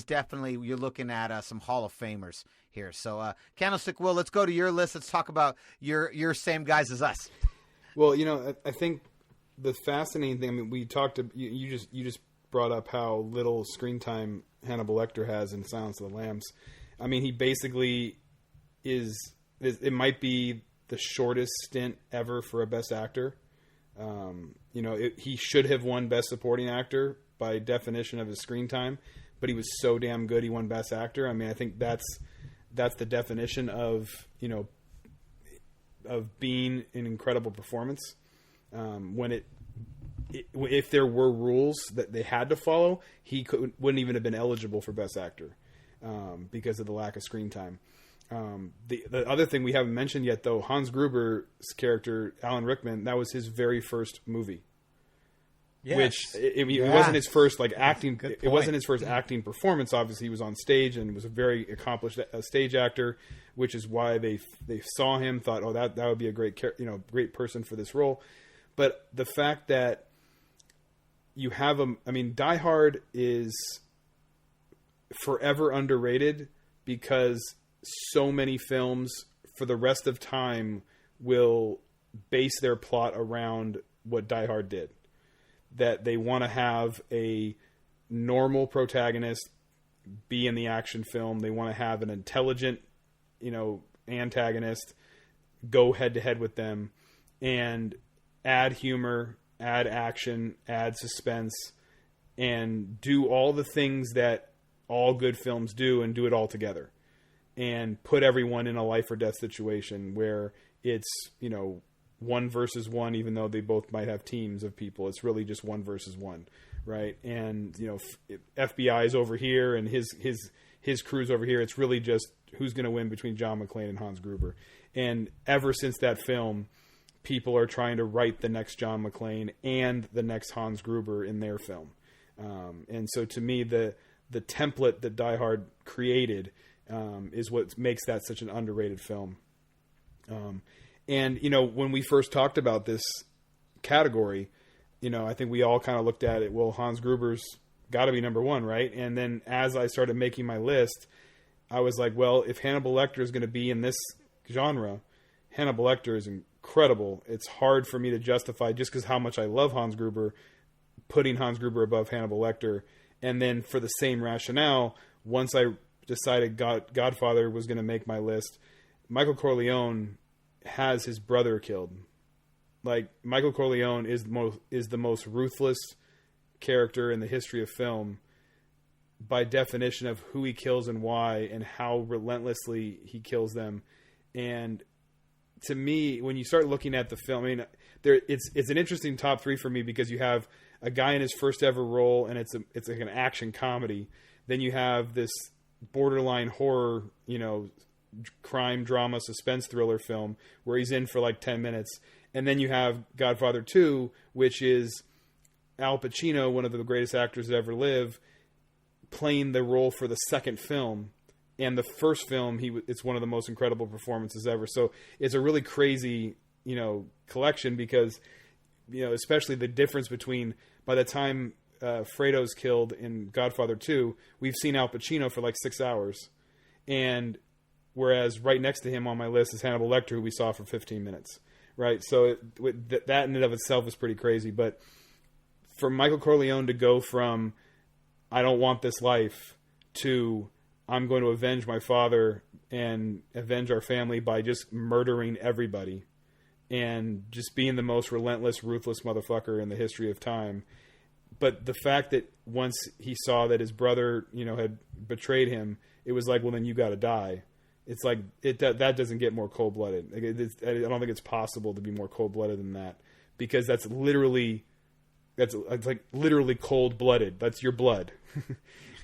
definitely, you're looking at some Hall of Famers here. So Candlestick Will, let's go to your list. Let's talk about your same guys as us. Well, I think the fascinating thing. I mean, we talked. You just brought up how little screen time Hannibal Lecter has in Silence of the Lambs. I mean, he basically is. It might be the shortest stint ever for a Best Actor. He should have won Best Supporting Actor by definition of his screen time, but he was so damn good he won Best Actor. I mean, I think that's the definition of being an incredible performance. If there were rules that they had to follow, he wouldn't even have been eligible for Best Actor because of the lack of screen time. The other thing we haven't mentioned yet, though, Hans Gruber's character, Alan Rickman, that was his very first movie. Yes. It wasn't his first acting. It wasn't his first acting performance. Obviously, he was on stage and was a very accomplished stage actor, which is why they saw him, thought, oh, that would be a great great person for this role. But the fact that you have Die Hard is forever underrated because so many films for the rest of time will base their plot around what Die Hard did. That they want to have a normal protagonist be in the action film. They want to have an intelligent, antagonist go head to head with them. And add humor, add action, add suspense, and do all the things that all good films do, and do it all together, and put everyone in a life or death situation where it's, you know, 1 versus 1, even though they both might have teams of people. It's really just 1 versus 1, right? And, you know, FBI is over here and his crew's over here. It's really just who's going to win between John McClane and Hans Gruber. And ever since that film, people are trying to write the next John McClane and the next Hans Gruber in their film. And so to me, the template that Die Hard created is what makes that such an underrated film. And, you know, when we first talked about this category, you know, I think we all kind of looked at it, well, Hans Gruber's got to be number 1, right? And then as I started making my list, I was like, well, if Hannibal Lecter is going to be in this genre, Hannibal Lecter is incredible. It's hard for me to justify, just because how much I love Hans Gruber, putting Hans Gruber above Hannibal Lecter. And then for the same rationale, once I decided Godfather was going to make my list, Michael Corleone has his brother killed. Like, Michael Corleone is the most ruthless character in the history of film, by definition of who he kills and why, and how relentlessly he kills them. And to me, when you start looking at the film, I mean, it's an interesting top 3 for me, because you have a guy in his first ever role, and it's like an action comedy. Then you have this borderline horror, you know, crime drama suspense thriller film where he's in for like 10 minutes. And then you have Godfather 2, which is Al Pacino, one of the greatest actors to ever live, playing the role for the second film. And the first film, it's one of the most incredible performances ever. So it's a really crazy, you know, collection, because, you know, especially the difference between, by the time Fredo's killed in Godfather 2, we've seen Al Pacino for like 6 hours. And whereas right next to him on my list is Hannibal Lecter, who we saw for 15 minutes. Right? So that in and of itself is pretty crazy. But for Michael Corleone to go from, I don't want this life, to, I'm going to avenge my father and avenge our family by just murdering everybody and just being the most relentless, ruthless motherfucker in the history of time. But the fact that once he saw that his brother, you know, had betrayed him, it was like, well, then you got to die. It's like, that doesn't get more cold-blooded. I don't think it's possible to be more cold-blooded than that, because that's like literally cold-blooded. That's your blood.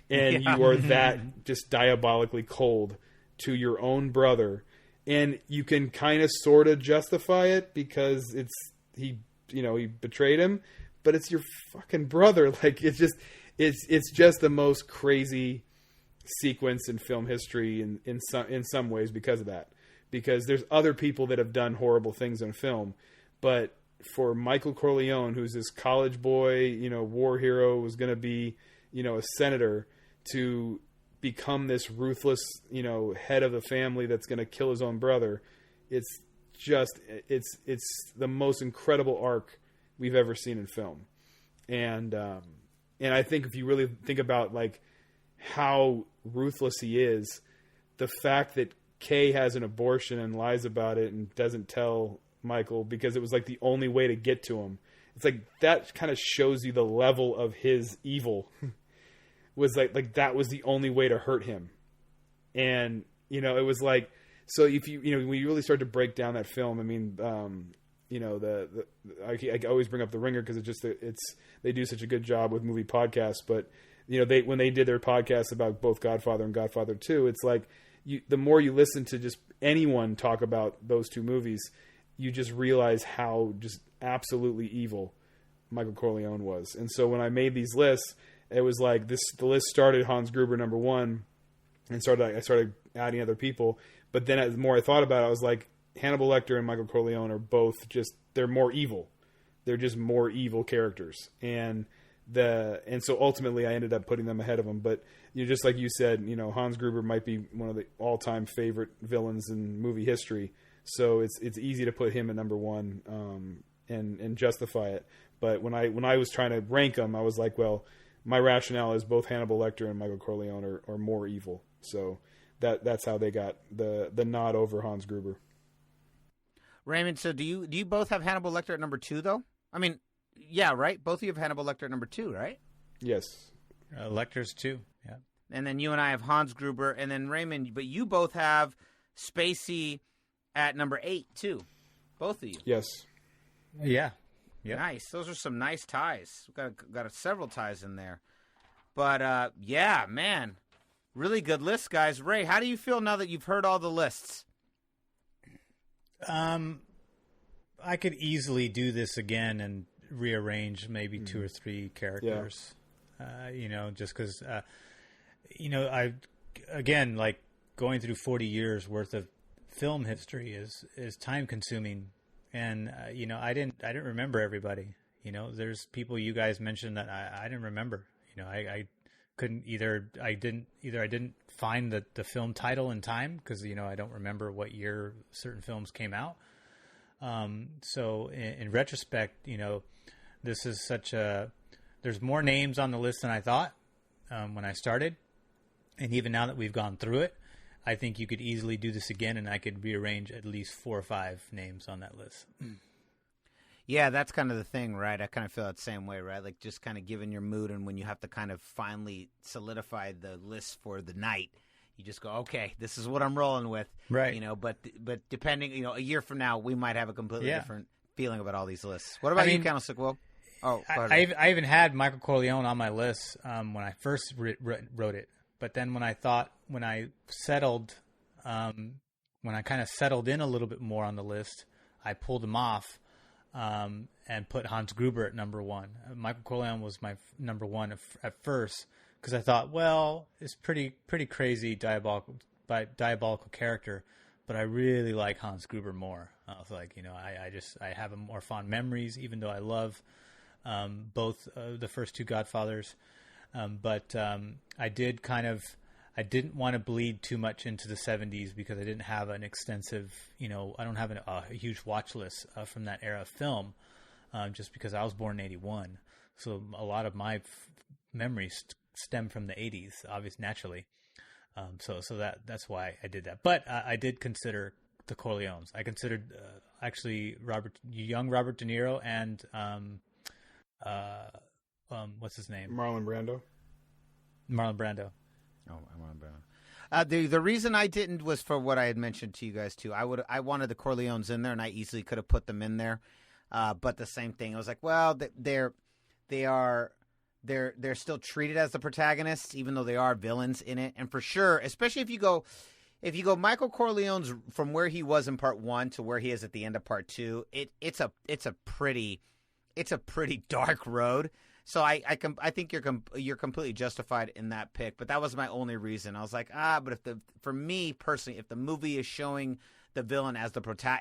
And you are that just diabolically cold to your own brother. And you can kind of sort of justify it because he betrayed him, but it's your fucking brother. Like, it's just the most crazy sequence in film history in some ways because of that. Because there's other people that have done horrible things in film, but for Michael Corleone, who's this college boy, you know, war hero, was going to be, you know, a senator, to become this ruthless, you know, head of the family that's going to kill his own brother. It's the most incredible arc we've ever seen in film. And I think if you really think about like how ruthless he is, the fact that Kay has an abortion and lies about it and doesn't tell Michael because it was like the only way to get to him. It's like that kind of shows you the level of his evil. Was like that was the only way to hurt him. And, you know, it was like, so if you know, when you really start to break down that film, I mean, you know, I always bring up The Ringer because they do such a good job with movie podcasts, but you know, when they did their podcast about both Godfather and Godfather 2, it's like the more you listen to just anyone talk about those two movies, you just realize how just absolutely evil Michael Corleone was. And so when I made these lists, it was like the list started Hans Gruber number 1, and I started adding other people. But then the more I thought about it, I was like, Hannibal Lecter and Michael Corleone are both they're more evil. They're just more evil characters. And so ultimately I ended up putting them ahead of them. But you know, just like you said, you know, Hans Gruber might be one of the all-time favorite villains in movie history. So it's easy to put him at number 1 and justify it. But when I was trying to rank them, I was like, well, my rationale is both Hannibal Lecter and Michael Corleone are more evil. So that's how they got the nod over Hans Gruber. Raymond, so do you both have Hannibal Lecter at number 2 though? I mean, yeah, right? Both of you have Hannibal Lecter at number 2, right? Yes. Lecter's 2. Yeah. And then you and I have Hans Gruber, and then Raymond, but you both have Spacey at number 8 too. Both of you. Yes. Yeah. Yep. Nice. Those are some nice ties. We've got several ties in there. But yeah, man, really good list, guys. Ray, how do you feel now that you've heard all the lists? I could easily do this again and rearrange maybe 2 or 3 characters. Yeah. Just because, I again, like going through 40 years worth of film history is time consuming, and I didn't remember everybody. There's people you guys mentioned that I didn't remember. I couldn't either. I didn't find the film title in time because I don't remember what year certain films came out. So in retrospect, this is there's more names on the list than I thought when I started, and even now that we've gone through it, I think you could easily do this again, and I could rearrange at least 4 or 5 names on that list. Yeah, that's kind of the thing, right? I kind of feel that same way, right? Like just kind of given your mood and when you have to kind of finally solidify the list for the night, you just go, okay, this is what I'm rolling with. Right. But depending, a year from now, we might have a completely different feeling about all these lists. What about you, Candlestick Will? Oh, I even had Michael Corleone on my list when I first wrote it. But then when I settled, when I kind of settled in a little bit more on the list, I pulled him off and put Hans Gruber at number 1. Michael Corleone was my number 1 at first because I thought, well, it's pretty crazy diabolical character, but I really like Hans Gruber more. I was like, I have more fond memories, even though I love both the first 2 Godfathers. But I didn't want to bleed too much into the 70s because I didn't have an extensive, I don't have a huge watch list from that era of film, just because I was born in 81. So a lot of my memories stem from the 80s, obviously, naturally. So that's why I did that. But I did consider the Corleones. I considered actually young Robert De Niro and what's his name? Marlon Brando. Oh, Marlon Brando. The reason I didn't was for what I had mentioned to you guys too. I wanted the Corleones in there, and I easily could have put them in there. But the same thing, I was like, well, they're still treated as the protagonists, even though they are villains in it. And for sure, especially if you go Michael Corleone's from where he was in part 1 to where he is at the end of part 2, it's a pretty dark road. So I think you're completely justified in that pick, but that was my only reason. I was like, but for me personally, if the movie is showing the villain as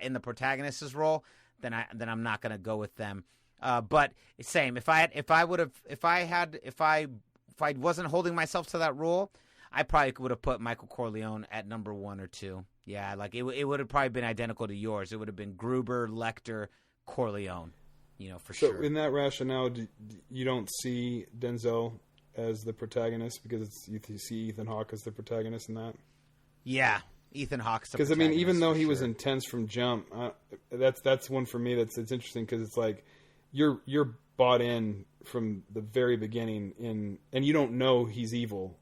in the protagonist's role, then I'm not going to go with them. But same, if I wasn't holding myself to that rule, I probably would have put Michael Corleone at number 1 or 2. Yeah, like it would have probably been identical to yours. It would have been Gruber, Lecter, Corleone. For sure. So in that rationale, you don't see Denzel as the protagonist because you see Ethan Hawke as the protagonist in that? Yeah, Ethan Hawke's the protagonist. Because, even though he was intense from jump, that's one for me that's interesting because it's like you're bought in from the very beginning and you don't know he's evil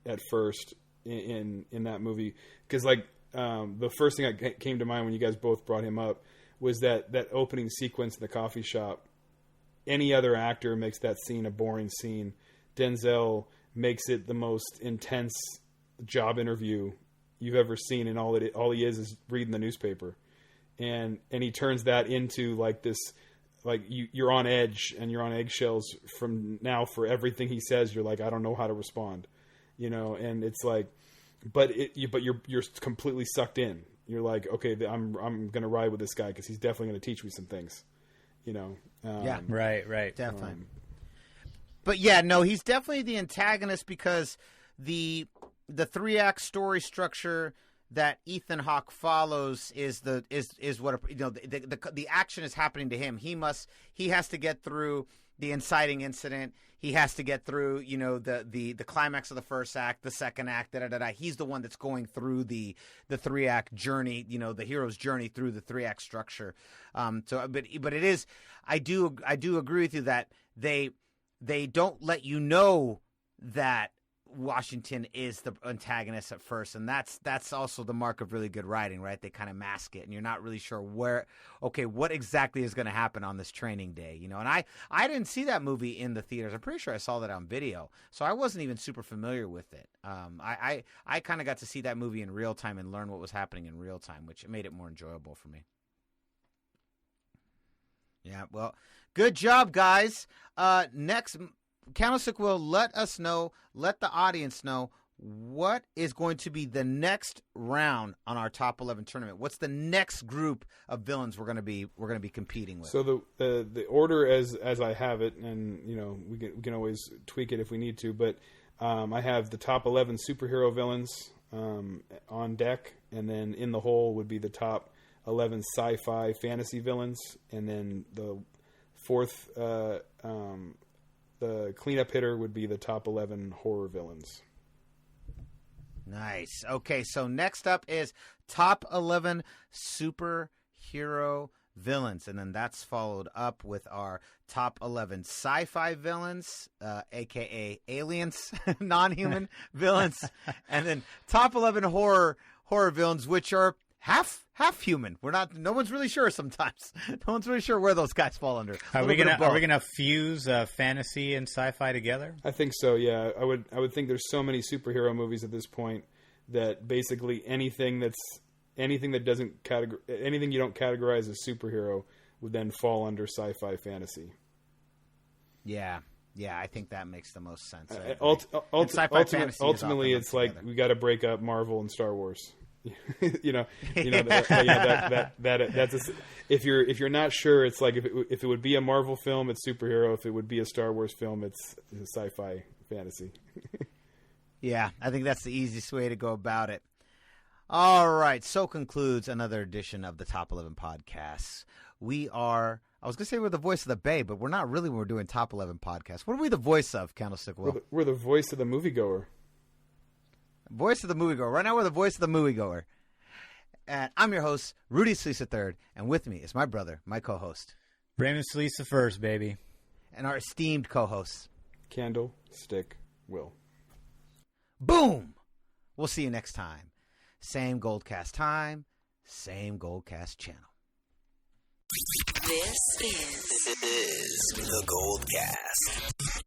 at first in that movie. Because, the first thing that came to mind when you guys both brought him up was that opening sequence in the coffee shop. Any other actor makes that scene a boring scene. Denzel makes it the most intense job interview you've ever seen, and all he is reading the newspaper. And he turns that into this, you're on edge and you're on eggshells from now for everything he says. You're like, I don't know how to respond, and it's like, but you're completely sucked in. You're like, okay, I'm going to ride with this guy because he's definitely going to teach me some things, yeah, right, definitely. But yeah, no, he's definitely the antagonist because the 3-act story structure that Ethan Hawke follows is what the action is happening to him. He has to get through the inciting incident. He has to get through, you know, the climax of the first act, the second act, He's the one that's going through the 3-act journey, you know, the hero's journey through the 3-act structure. But it is, I do agree with you that they don't let you know that Washington is the antagonist at first, and that's also the mark of really good writing, right? They kind of mask it, and you're not really sure what exactly is going to happen on this training day, you know. And I didn't see that movie in the theaters. I'm pretty sure I saw that on video, so I wasn't even super familiar with it. I kind of got to see that movie in real time and learn what was happening in real time, which made it more enjoyable for me. Yeah, well, good job, guys. Next, Candlestick Will, let the audience know what is going to be the next round on our top 11 tournament. What's the next group of villains we're going to be competing with? So the order as I have it, and you know we can always tweak it if we need to, but I have the top 11 superhero villains on deck, and then in the hole would be the top 11 sci-fi fantasy villains, and then the fourth. The cleanup hitter would be the top 11 horror villains. Nice. Okay, so next up is top 11 superhero villains, and then that's followed up with our top 11 sci-fi villains, a.k.a. aliens, non-human villains, and then top 11 horror villains, which are half human. No one's really sure sometimes. No one's really sure where those guys fall under. Are we gonna fuse fantasy and sci-fi together? I think so. Yeah, I would think there's so many superhero movies at this point that basically anything you don't categorize as superhero would then fall under sci-fi fantasy. Yeah, I think that makes the most sense. Ultimately, it's like we got to break up Marvel and Star Wars. That's if you're not sure, it's like if it would be a Marvel film, it's superhero. If it would be a Star Wars film, it's sci-fi fantasy. Yeah, I think that's the easiest way to go about it. All right, so concludes another edition of the Top 11 Podcasts. I was going to say we're the voice of the Bay, but we're not really when we're doing Top 11 Podcasts. What are we the voice of, Candlestick Will? We're the voice of the moviegoer. Voice of the moviegoer. Right now we're the voice of the moviegoer. And I'm your host, Rudy Sleece III, and with me is my brother, my co-host. Raymond Sleece the first, baby. And our esteemed co-host, Candlestick Will. Boom! We'll see you next time. Same GoldCast time, same GoldCast channel. This is the GoldCast.